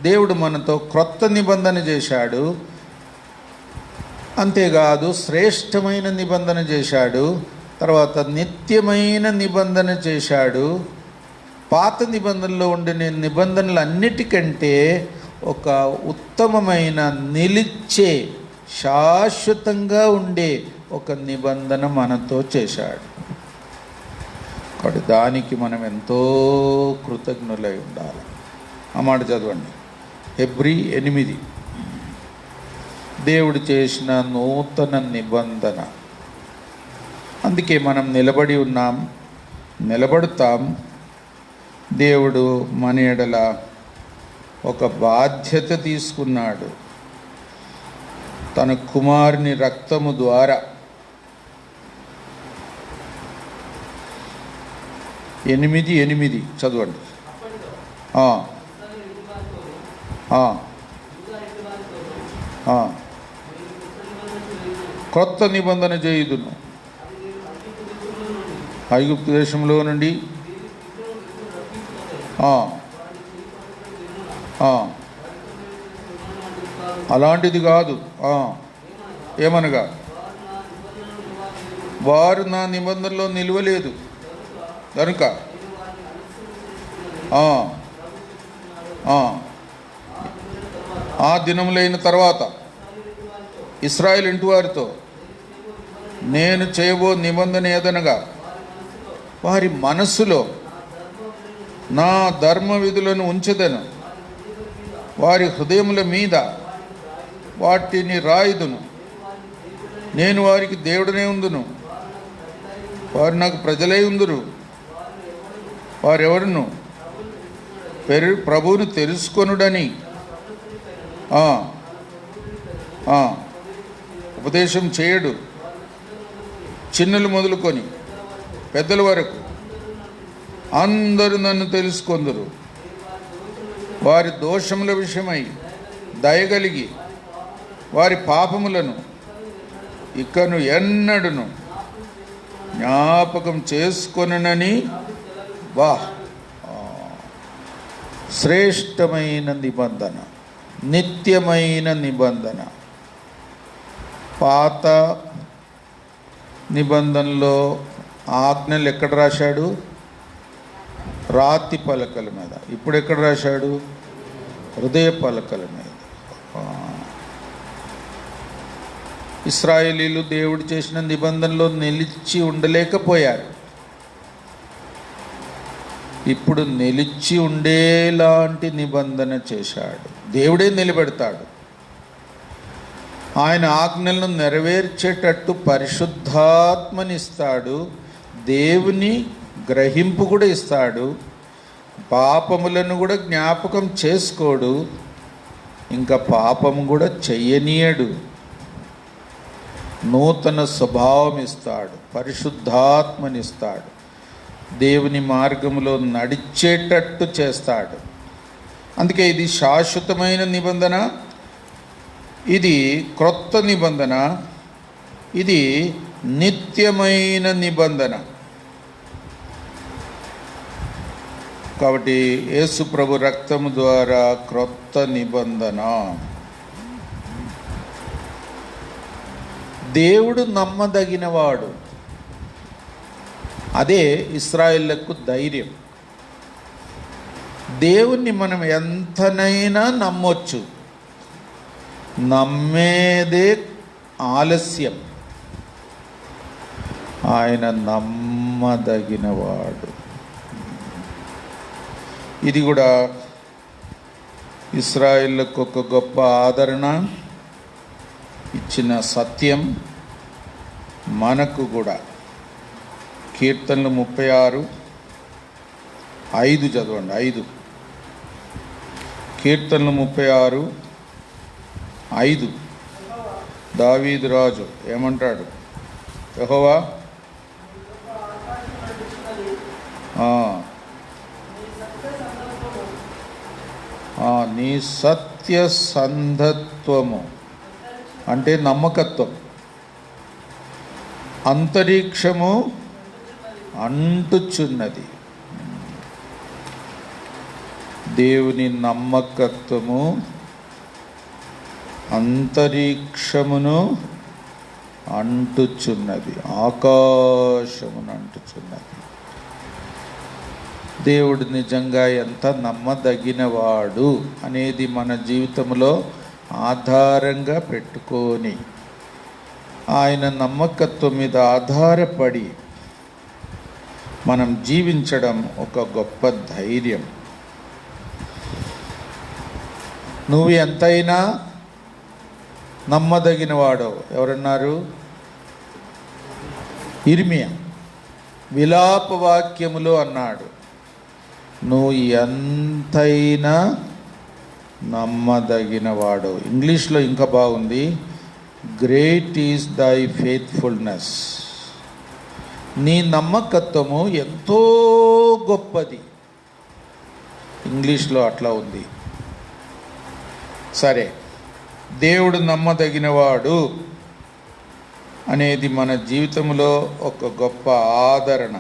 దేవుడు మనతో క్రొత్త నిబంధన చేశాడు. అంతేకాదు శ్రేష్టమైన నిబంధన చేశాడు. తర్వాత నిత్యమైన నిబంధన చేశాడు. పాత నిబంధనలో ఉండే నిబంధనలన్నిటికంటే ఒక ఉత్తమమైన, నిలిచే, శాశ్వతంగా ఉండే ఒక నిబంధన మనతో చేశాడు. కాబట్టి దానికి మనం ఎంతో కృతజ్ఞులై ఉండాలి. ఆ మాట చదవండి. హెబ్రీ 8. దేవుడు చేసిన నూతన నిబంధన. అందుకే మనం నిలబడి ఉన్నాం, నిలబడతాం. దేవుడు మన ఎడల ఒక బాధ్యత తీసుకున్నాడు. తన కుమారుని రక్తము ద్వారా 8:8 చదవండి. క్రొత్త నిబంధన చేయుదును, ఐగుప్తు దేశంలో నుండి అలాంటిది కాదు. ఏమనగా వారు నా నిబంధనలో నిలవలేదు కనుక ఆ దినములైన తర్వాత ఇశ్రాయేలు ఇంటి వారితో నేను చేయబో నిబంధన ఏదనగా వారి మనస్సులో నా ధర్మ విధులను ఉంచెదను, వారి హృదయముల మీద వాటిని రాయుదును, నేను వారికి దేవుడనే ఉందును, వారు నాకు ప్రజలై ఉందురు. వారెవరును ప్రభువును తెలుసుకొనుడని ఉపదేశం చేయడు. చిన్నలు మొదలుకొని పెద్దల వరకు అందరూ నన్ను తెలుసుకొందురు. వారి దోషముల విషయమై దయగలిగి వారి పాపములను ఇకను ఎన్నడును జ్ఞాపకం చేసుకొనని. శ్రేష్టమైన నిబంధన, నిత్యమైన నిబంధన. పాత నిబంధనలో ఆజ్ఞలు ఎక్కడ రాశాడు? రాతి పలకల మీద. ఇప్పుడు ఎక్కడ రాశాడు? హృదయ పలకల మీద. ఇశ్రాయేలీలు దేవుడు చేసిన నిబంధనలో నిలిచి ఉండలేకపోయారు. ఇప్పుడు నిలిచి ఉండేలాంటి నిబంధన చేశాడు. దేవుడే నిలబెడతాడు. ఆయన ఆజ్ఞలను నెరవేర్చేటట్టు పరిశుద్ధాత్మనిస్తాడు. దేవుని గ్రహింపు కూడా ఇస్తాడు. పాపములను కూడా జ్ఞాపకం చేసుకోడు. ఇంకా పాపము కూడా చెయ్యనీయడు. నూతన స్వభావం ఇస్తాడు, పరిశుద్ధాత్మనిస్తాడు, దేవుని మార్గంలో నడిచేటట్టు చేస్తాడు. అందుకే ఇది శాశ్వతమైన నిబంధన, ఇది క్రొత్త నిబంధన, ఇది నిత్యమైన నిబంధన. కాబట్టి యేసు ప్రభు రక్తము ద్వారా క్రొత్త నిబంధన. దేవుడు నమ్మదగినవాడు. అదే ఇశ్రాయేలుకు ధైర్యం. దేవుణ్ణి మనం ఎంతనైనా నమ్మొచ్చు, నమ్మేదే ఆలస్యం. ఆయన నమ్మదగినవాడు. ఇది కూడా ఇశ్రాయేలుకు ఒక గొప్ప ఆదరణ ఇచ్చిన సత్యం. మనకు కూడా కీర్తనలు 36:5 చదవండి. 5 కీర్తనలు 36:5 దావీదు రాజు ఏమంటాడు? యెహోవా నీ సత్యసంధత్వము అంటే నమ్మకత్వం, అంతరిక్షము అంటుచున్నది. దేవుని నమ్మకత్వము అంతరిక్షమును అంటుచున్నది, ఆకాశమును అంటుచున్నది. దేవుడు నిజంగా ఎంత నమ్మదగినవాడు అనేది మన జీవితంలో ఆధారంగా పెట్టుకొని ఆయన నమ్మకత్వం మీద ఆధారపడి మనం జీవించడం ఒక గొప్ప ధైర్యం. నువ్వు ఎంతైనా నమ్మదగిన వాడో. ఎవరన్నారు? ఇర్మియా విలాప వాక్యములో అన్నాడు, నువ్వు ఎంతైనా నమ్మదగిన వాడో. ఇంగ్లీష్లో ఇంకా బాగుంది, గ్రేట్ ఈజ్ దై ఫెయిత్ఫుల్నెస్. నీ నమ్మకత్వము ఎంతో గొప్పది. ఇంగ్లీష్లో అట్లా ఉంది. సరే, దేవుడు నమ్మదగినవాడు అనేది మన జీవితంలో ఒక గొప్ప ఆదరణ.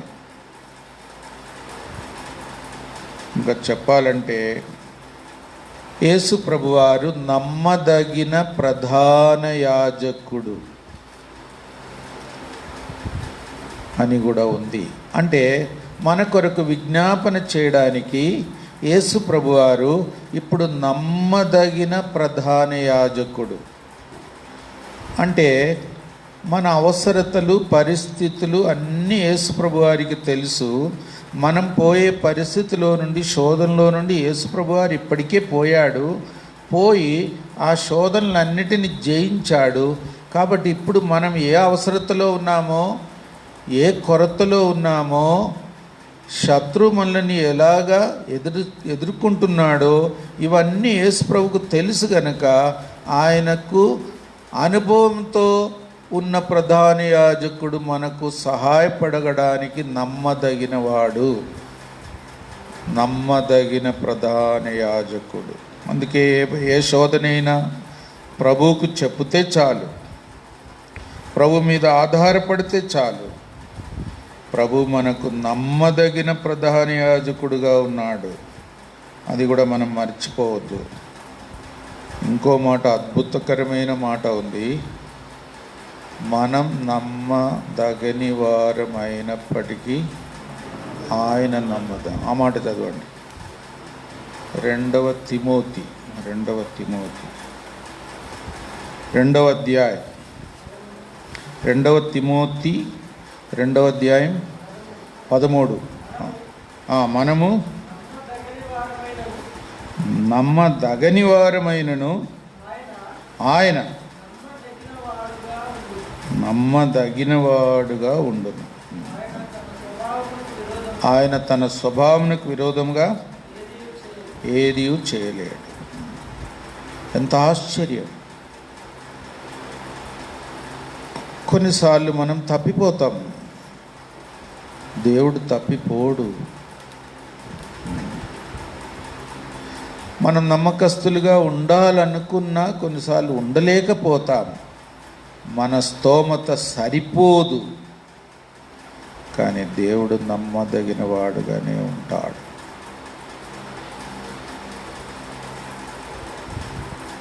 ఇంకా చెప్పాలంటే యేసు ప్రభువారు నమ్మదగిన ప్రధాన యాజకుడు అని కూడా ఉంది. అంటే మన కొరకు విజ్ఞాపన చేయడానికి యేసు ప్రభువారు ఇప్పుడు నమ్మదగిన ప్రధాన యాజకుడు. అంటే మన అవసరతలు, పరిస్థితులు అన్నీ యేసు ప్రభువారికి తెలుసు. మనం పోయే పరిస్థితిలో నుండి, శోధనలో నుండి యేసు ప్రభువారు ఇప్పటికే పోయాడు. పోయి ఆ శోధనలన్నిటిని జయించాడు. కాబట్టి ఇప్పుడు మనం ఏ అవసరతలో ఉన్నామో, ఏ కొరతలో ఉన్నామో, శత్రువు మనల్ని ఎలాగా ఎదుర్కొంటున్నాడో ఇవన్నీ యేసు ప్రభువుకు తెలుసు గనక ఆయనకు అనుభవంతో ఉన్న ప్రధాన యాజకుడు మనకు సహాయపడగడానికి నమ్మదగినవాడు, నమ్మదగిన ప్రధాన యాజకుడు. అందుకే ఏ శోధనైనా ప్రభువుకు చెప్తే చాలు, ప్రభు మీద ఆధారపడితే చాలు. ప్రభు మనకు నమ్మదగిన ప్రధాన యాజకుడుగా ఉన్నాడు. అది కూడా మనం మర్చిపోవద్దు. ఇంకో మాట, అద్భుతకరమైన మాట ఉంది, మనం నమ్మదగని వారమైనప్పటికీ ఆయన నమ్మదం. ఆ మాట చదవండి. 2 తిమోతి 2వ అధ్యాయం 2 తిమోతి 2వ అధ్యాయం 13. మనము నమ్మదగని వారమైనను ఆయన నమ్మదగినవాడుగా ఉండును. ఆయన తన స్వభావమునకు విరోధంగా ఏదీ చేయలేడు. ఎంత ఆశ్చర్యం! కొన్నిసార్లు మనం తప్పిపోతాం, దేవుడు తప్పిపోడు. మనం నమ్మకస్తులుగా ఉండాలనుకున్నా కొన్నిసార్లు ఉండలేకపోతాం. మన స్తోమత సరిపోదు. కానీ దేవుడు నమ్మదగిన వాడుగానే ఉంటాడు.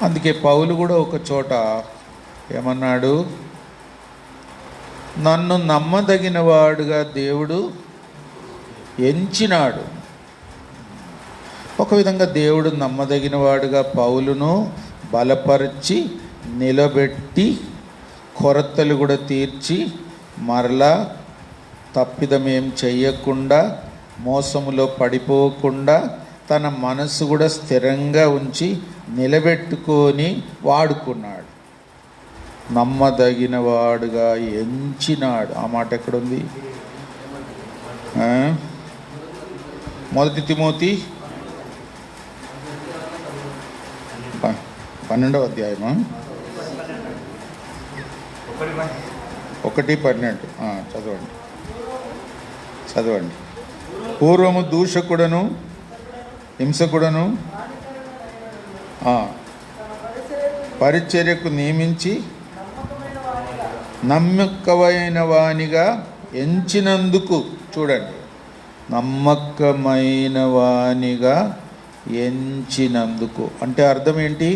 అందుకే పౌలు కూడా ఒక చోట ఏమన్నాడు, నన్ను నమ్మదగిన వాడుగా దేవుడు ఎంచినాడు. ఒక విధంగా దేవుడు నమ్మదగిన వాడుగా పౌలును బలపరిచి నిలబెట్టి కొరతలు కూడా తీర్చి మరలా తప్పిదమేం చెయ్యకుండా, మోసములో పడిపోకుండా తన మనసు కూడా స్థిరంగా ఉంచి నిలబెట్టుకొని వాడుకున్నాడు. నమ్మదగిన వాడుగా ఎంచినాడు. ఆ మాట ఎక్కడుంది? 1 తిమోతి 12వ అధ్యాయమా 1:12. చదవండి. పూర్వము దూషకుడను హింసకుడను పరిచర్యకు నియమించి నమ్మకమైన వానిగా ఎంచినందుకు, చూడండి, నమ్మకమైన వానిగా ఎంచినందుకు అంటే అర్థం ఏంటి?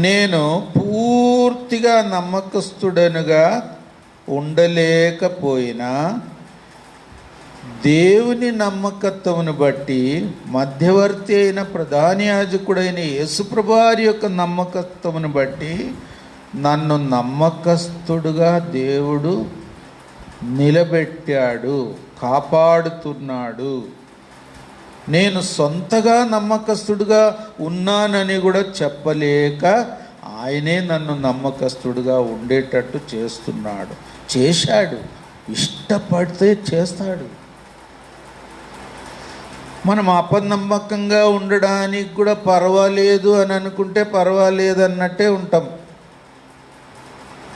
నేను పూర్తిగా నమ్మకస్తుడనుగా ఉండలేకపోయినా దేవుని నమ్మకత్వమును బట్టి మధ్యవర్తి అయిన ప్రధాన యాజకుడైన యేసుప్రభు వారి యొక్క నమ్మకత్వమును బట్టి నన్ను నమ్మకస్తుడుగా దేవుడు నిలబెట్టాడు, కాపాడుతున్నాడు. నేను సొంతగా నమ్మకస్తుడుగా ఉన్నానని కూడా చెప్పలేక ఆయనే నన్ను నమ్మకస్తుడుగా ఉండేటట్టు చేస్తున్నాడు, చేశాడు. ఇష్టపడితే చేస్తాడు. మనం అపనమ్మకంగా ఉండడానికి కూడా పర్వాలేదు అని అనుకుంటే పర్వాలేదు అన్నట్టే ఉంటాం.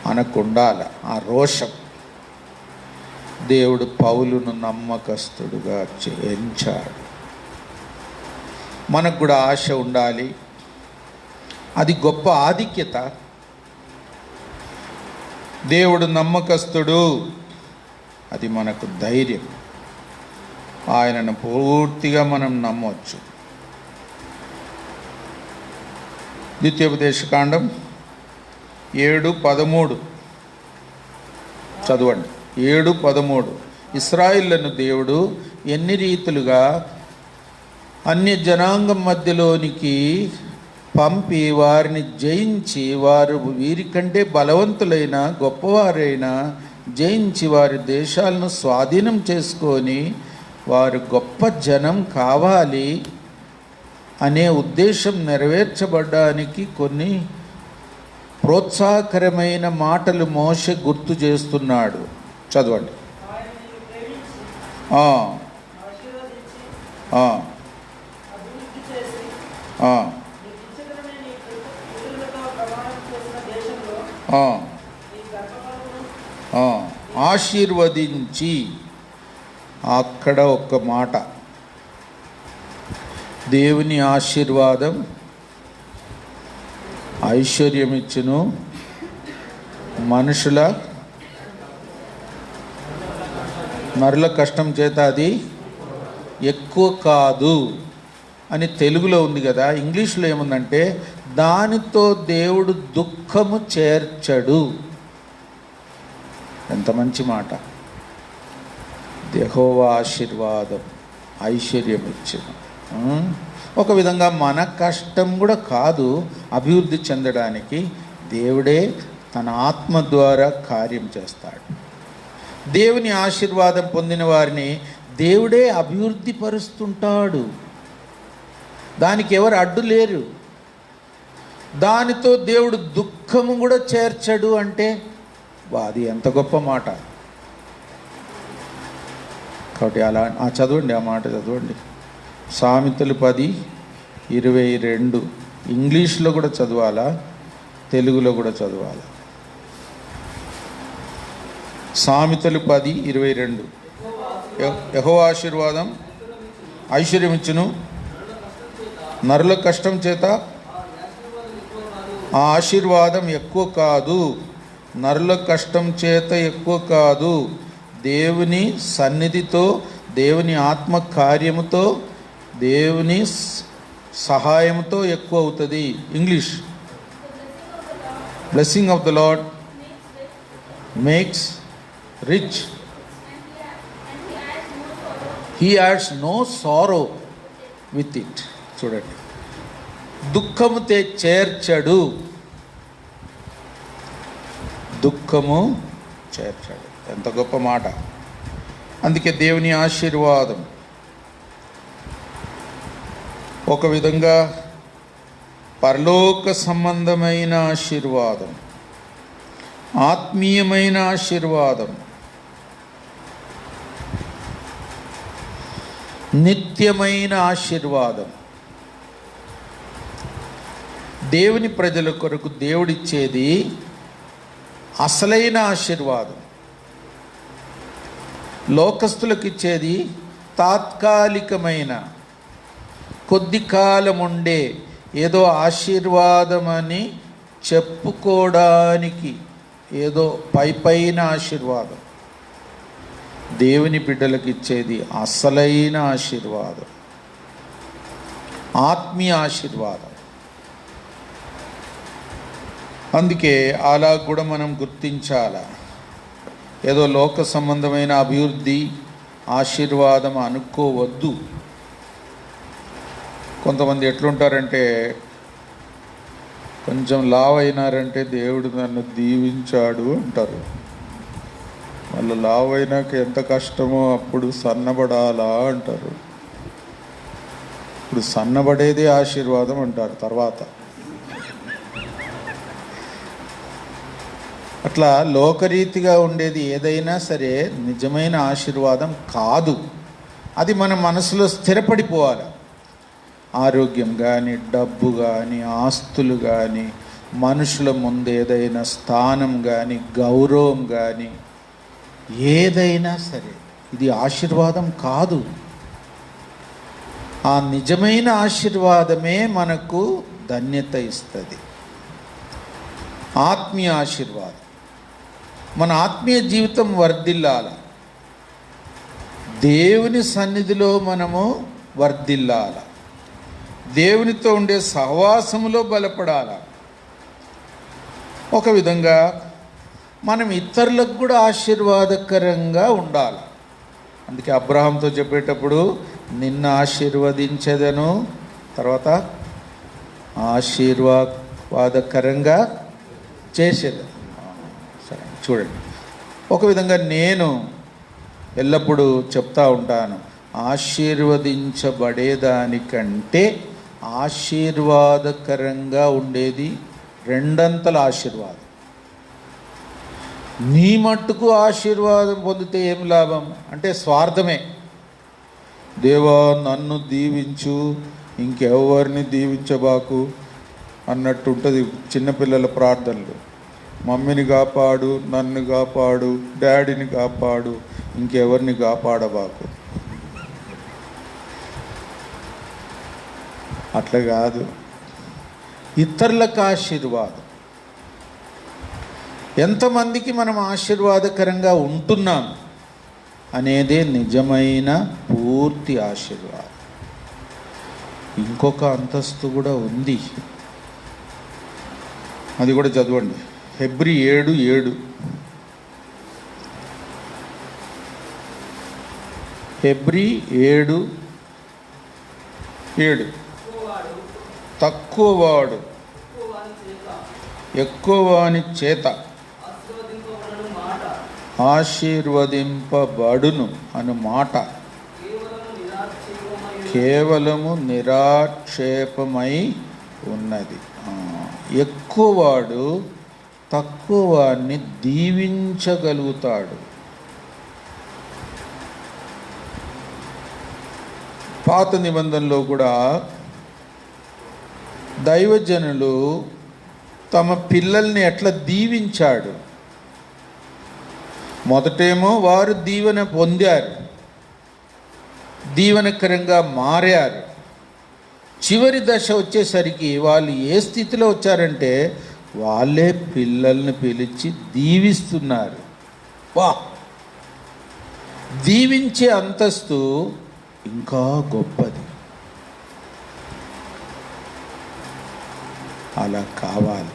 మనకు ఉండాలి ఆ రోషం. దేవుడు పౌలును నమ్మకస్తుడుగా ఎంచాడు. మనకు కూడా ఆశ ఉండాలి. అది గొప్ప ఆధిక్యత. దేవుడు నమ్మకస్తుడు, అది మనకు ధైర్యం. ఆయనను పూర్తిగా మనం నమ్మవచ్చు. ద్వితీయోపదేశకాండం 7:13 చదవండి. 7:13 ఇశ్రాయేలును దేవుడు ఎన్ని రీతులుగా అన్య జనాంగం మధ్యలోనికి పంపి వారిని జయించి, వారు వీరికంటే బలవంతులైన గొప్పవారైన జయించి వారి దేశాలను స్వాధీనం చేసుకొని వారు గొప్ప జనం కావాలి అనే ఉద్దేశం నెరవేర్చబడ్డానికి కొన్ని ప్రోత్సాహకరమైన మాటలు మోషే గుర్తు చేస్తున్నాడు. చదవండి. ఆశీర్వదించి, అక్కడ ఒక్క మాట, దేవుని ఆశీర్వాదం ఐశ్వర్యం ఇచ్చును, మనుషుల నరుల కష్టం చేత అది ఎక్కువ కాదు అని తెలుగులో ఉంది కదా. ఇంగ్లీష్లో ఏముందంటే దానితో దేవుడు దుఃఖము చేర్చడు. ఎంత మంచి మాట. యెహోవా ఆశీర్వాదం ఐశ్వర్యం ఇచ్చును. ఒక విధంగా మన కష్టం కూడా కాదు అభివృద్ధి చెందడానికి. దేవుడే తన ఆత్మ ద్వారా కార్యం చేస్తాడు. దేవుని ఆశీర్వాదం పొందిన వారిని దేవుడే అభివృద్ధి పరుస్తుంటాడు. దానికి ఎవరు అడ్డు లేరు. దానితో దేవుడు దుఃఖము కూడా చేర్చడు అంటే అది ఎంత గొప్ప మాట. కాబట్టి అలా చదవండి, ఆ మాట చదవండి. సామెతలు 10:22 ఇంగ్లీష్లో కూడా చదవాలా, తెలుగులో కూడా చదవాలా? సామెతలు 10:22 యెహోవా ఆశీర్వాదం ఐశ్వర్యం ఇచ్చును, నరుల కష్టం చేత ఆ ఆశీర్వాదం ఎక్కువ కాదు, నరుల కష్టం చేత ఎక్కువ కాదు, దేవుని సన్నిధితో, దేవుని ఆత్మ కార్యముతో, దేవుని సహాయంతో ఎక్కువ అవుతుంది. English, blessing of the Lord makes rich, he adds no sorrow with it. చూడండి, దుఃఖము చేర్చడు, దుఃఖము చేర్చాడు. ఎంత గొప్ప మాట. అందుకే దేవుని ఆశీర్వాదం ఒక విధంగా పరలోక సంబంధమైన ఆశీర్వాదం, ఆత్మీయమైన ఆశీర్వాదం, నిత్యమైన ఆశీర్వాదం. దేవుని ప్రజల కొరకు దేవుడిచ్చేది అసలైన ఆశీర్వాదం. లోకస్తులకు ఇచ్చేది తాత్కాలికమైన, కొద్ది కాలం ఉండే ఏదో ఆశీర్వాదం అని చెప్పుకోవడానికి ఏదో పైన ఆశీర్వాదం. దేవుని బిడ్డలకు ఇచ్చేది అసలైన ఆశీర్వాదం, ఆత్మీయ ఆశీర్వాదం. అందుకే అలా కూడా మనం గుర్తించాల. ఏదో లోక సంబంధమైన అభివృద్ధి, ఆశీర్వాదం అనుకోవద్దు. కొంతమంది ఎట్లుంటారంటే, కొంచెం లావు అయినారంటే దేవుడు నన్ను దీవించాడు అంటారు. వాళ్ళు లావు అయినాక ఎంత కష్టమో అప్పుడు సన్నబడాలా అంటారు. ఇప్పుడు సన్నబడేదే ఆశీర్వాదం అంటారు తర్వాత. అట్లా లోకరీతిగా ఉండేది ఏదైనా సరే నిజమైన ఆశీర్వాదం కాదు. అది మన మనసులో స్థిరపడిపోవాలి. ఆరోగ్యం కానీ, డబ్బు కానీ, ఆస్తులు కానీ, మనుషుల ముందు ఏదైనా స్థానం కానీ, గౌరవం కానీ, ఏదైనా సరే ఇది ఆశీర్వాదం కాదు. ఆ నిజమైన ఆశీర్వాదమే మనకు ధన్యత ఇస్తుంది. ఆత్మీయ ఆశీర్వాదం. మన ఆత్మీయ జీవితం వర్ధిల్లాల, దేవుని సన్నిధిలో మనము వర్ధిల్లాల, దేవునితో ఉండే సహవాసములో బలపడాల. ఒక విధంగా మనం ఇతరులకు కూడా ఆశీర్వాదకరంగా ఉండాలి. అందుకే అబ్రహాంతో చెప్పేటప్పుడు నిన్ను ఆశీర్వదించదను, తర్వాత ఆశీర్వాదకరంగా చేసేదను. సరే చూడండి, ఒక విధంగా నేను ఎల్లప్పుడూ చెప్తా ఉంటాను, ఆశీర్వదించబడేదానికంటే ఆశీర్వాదకరంగా ఉండేది రెండంతల ఆశీర్వాదం. నీ మట్టుకు ఆశీర్వాదం పొందితే ఏం లాభం అంటే స్వార్థమే. దేవా నన్ను దీవించు, ఇంకెవరిని దీవించబాకు అన్నట్టు ఉంటుంది చిన్నపిల్లల ప్రార్థనలు. మమ్మీని కాపాడు, నన్ను కాపాడు, డాడీని కాపాడు, ఇంకెవరిని కాపాడబాకు. అట్లా కాదు. ఇతరులకు ఆశీర్వాదం. ఎంతమందికి మనం ఆశీర్వాదకరంగా ఉంటున్నాం అనేదే నిజమైన పూర్తి ఆశీర్వాదం. ఇంకొక అంతస్తు కూడా ఉంది, అది కూడా చదవండి. హెబ్రీ 7:7. హెబ్రీ 7:7. తక్కువవాడు ఎక్కువవాని చేత ఆశీర్వదింపబడును అను మాట కేవలము నిరాక్షేపమై ఉన్నది. ఎక్కువవాడు తక్కువవాన్ని దీవించగలుగుతాడు. పాత నిబంధనలో కూడా దైవజనులు తమ పిల్లల్ని ఎట్లా దీవించాడు. మొదటేమో వారు దీవెన పొందారు, దీవెనకరంగా మారారు. చివరి దశ వచ్చేసరికి వాళ్ళు ఏ స్థితిలో వచ్చారంటే వాళ్ళే పిల్లల్ని పిలిచి దీవిస్తున్నారు. వా, దీవించే అంతస్తు ఇంకా గొప్పది. అలా కావాలి.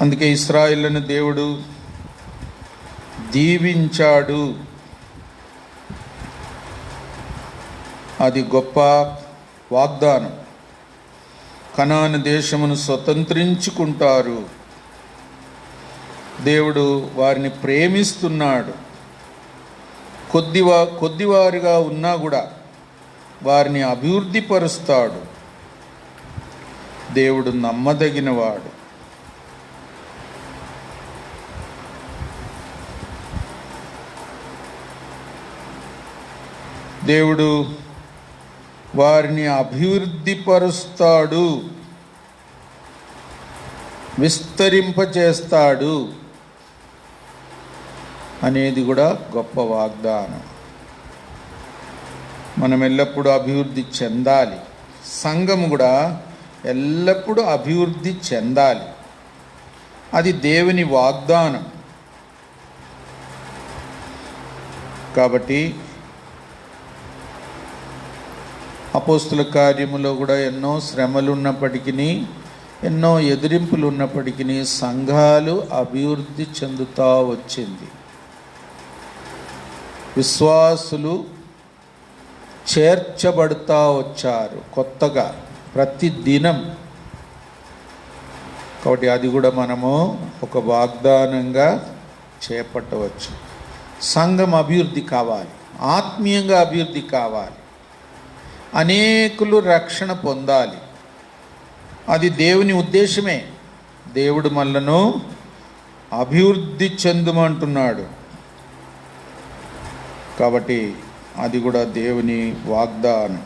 అందుకే ఇశ్రాయేలును దేవుడు దీవించాడు. అది గొప్ప వాగ్దానం. కనాను దేశమును స్వతంత్రించుకుంటారు. దేవుడు వారిని ప్రేమిస్తున్నాడు. కొద్దివారుగా ఉన్నా కూడా వారిని అభివృద్ధి పరుస్తాడు. దేవుడు నమ్మదగినవాడు. దేవుడు వారిని అభివృద్ధి పరుస్తాడు, విస్తరింపచేస్తాడు అనేది కూడా గొప్ప వాగ్దానం. మనం ఎల్లప్పుడూ అభివృద్ధి చెందాలి. సంఘం కూడా ఎల్లప్పుడూ అభివృద్ధి చెందాలి. అది దేవుని వాగ్దానం. కాబట్టి అపోస్తుల కార్యములో కూడా ఎన్నో శ్రమలు ఉన్నప్పటికీ, ఎన్నో ఎదిరింపులు ఉన్నప్పటికీ సంఘాలు అభివృద్ధి చెందుతూ వచ్చింది. విశ్వాసులు చేర్చబడుతూ వచ్చారు కొత్తగా ప్రతి దినం. కాబట్టి అది కూడా మనము ఒక వాగ్దానంగా చేపట్టవచ్చు. సంఘం అభివృద్ధి కావాలి, ఆత్మీయంగా అభివృద్ధి కావాలి, అనేకులు రక్షణ పొందాలి. అది దేవుని ఉద్దేశమే. దేవుడు మనలను అభివృద్ధి చెందమంటున్నాడు. కాబట్టి అది కూడా దేవుని వాగ్దానం.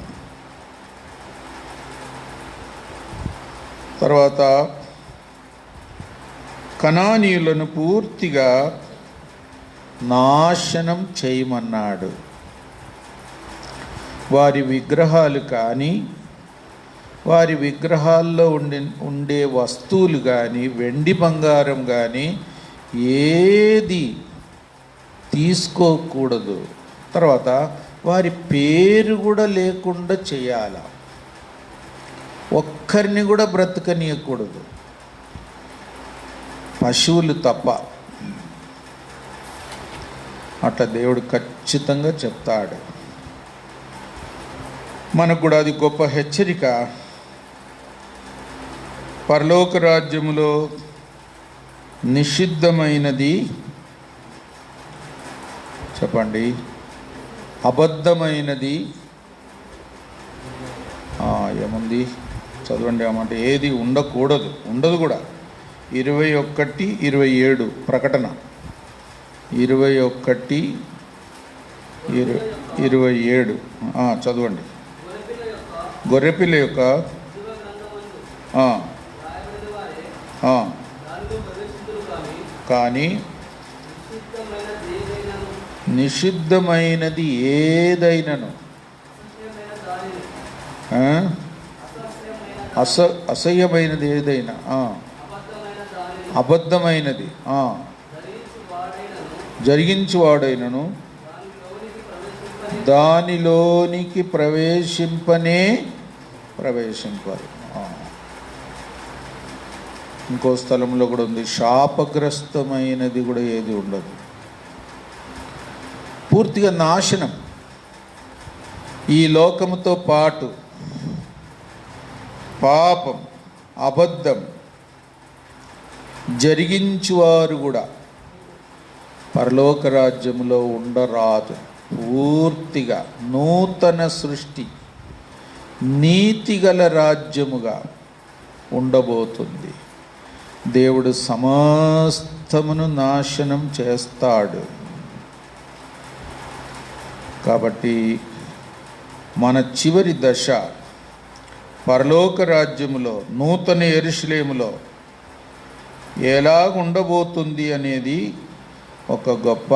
తర్వాత కనానీయులను పూర్తిగా నాశనం చేయమన్నాడు. వారి విగ్రహాలు కానీ, వారి విగ్రహాల్లో ఉండే వస్తువులు కానీ, వెండి బంగారం కానీ ఏది తీసుకోకూడదు. తర్వాత వారి పేరు కూడా లేకుండా చేయాల, ఒక్కరిని కూడా బ్రతకనీయకూడదు, పశువులు తప్ప. అట్లా దేవుడు ఖచ్చితంగా చెప్తాడు. మనకు కూడా అది గొప్ప హెచ్చరిక. పరలోక రాజ్యములో నిషిద్ధమైనది, చెప్పండి, అబద్ధమైనది ఏముంది చదవండి. ఏమంటే ఏది ఉండకూడదు, ఉండదు కూడా. 21:27 ప్రకటన 21:27 చదవండి. గొర్రెపిల్ల యొక్క కానీ నిషిద్ధమైనది ఏదైనను, అసహ్యమైనది ఏదైనా, అబద్ధమైనది జరిగించువాడైనను దానిలోనికి ప్రవేశింపాలి. ఇంకో స్థలంలో కూడా ఉంది, శాపగ్రస్తమైనది కూడా ఏది ఉండదు. పూర్తిగా నాశనం. ఈ లోకముతో పాటు పాపం, అబద్ధం జరిగించువారు కూడా పరలోక రాజ్యములో ఉండరాదు. పూర్తిగా నూతన సృష్టి, నీతిగల రాజ్యముగా ఉండబోతుంది. దేవుడు సమస్తమును నాశనం చేస్తాడు. కాబట్టి మన చివరి దశ పరలోక రాజ్యములో, నూతన యెరూషలేములో ఎలాగుండబోతుంది అనేది ఒక గొప్ప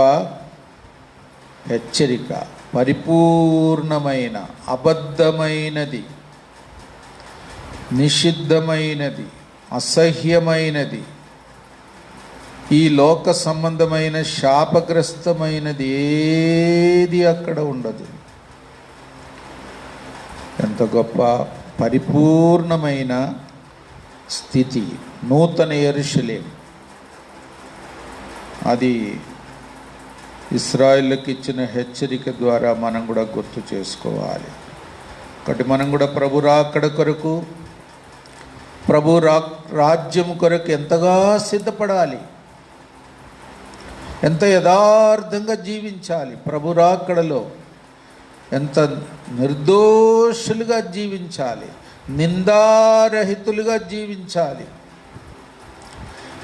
హెచ్చరిక. పరిపూర్ణమైన, అబద్ధమైనది, నిషిద్ధమైనది, అసహ్యమైనది, ఈ లోక సంబంధమైన శాపగ్రస్తమైనది ఏది అక్కడ ఉండదు. ఎంత గొప్ప పరిపూర్ణమైన స్థితి నూతన యెరూషలేము. అది ఇశ్రాయేలుకి ఇచ్చిన హెచ్చరిక ద్వారా మనం కూడా గుర్తు చేసుకోవాలి. కాబట్టి మనం కూడా ప్రభు రాకడ కొరకు, ప్రభు రాజ్యం కొరకు ఎంతగా సిద్ధపడాలి, ఎంత యథార్థంగా జీవించాలి. ప్రభు రాకడలో ఎంత నిర్దోషులుగా జీవించాలి, నిందారహితులుగా జీవించాలి.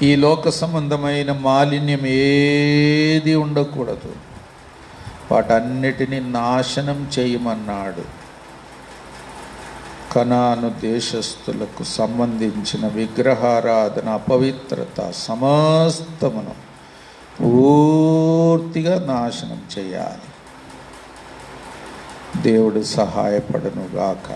ఈ లోక సంబంధమైన మాలిన్యం ఏది ఉండకూడదు. వాటన్నిటినీ నాశనం చేయమన్నాడు. కనాను దేశస్థులకు సంబంధించిన విగ్రహారాధన, అపవిత్రత సమస్తమును పూర్తిగా నాశనం చేయాలి. దేవుడు సహాయపడునుగాక.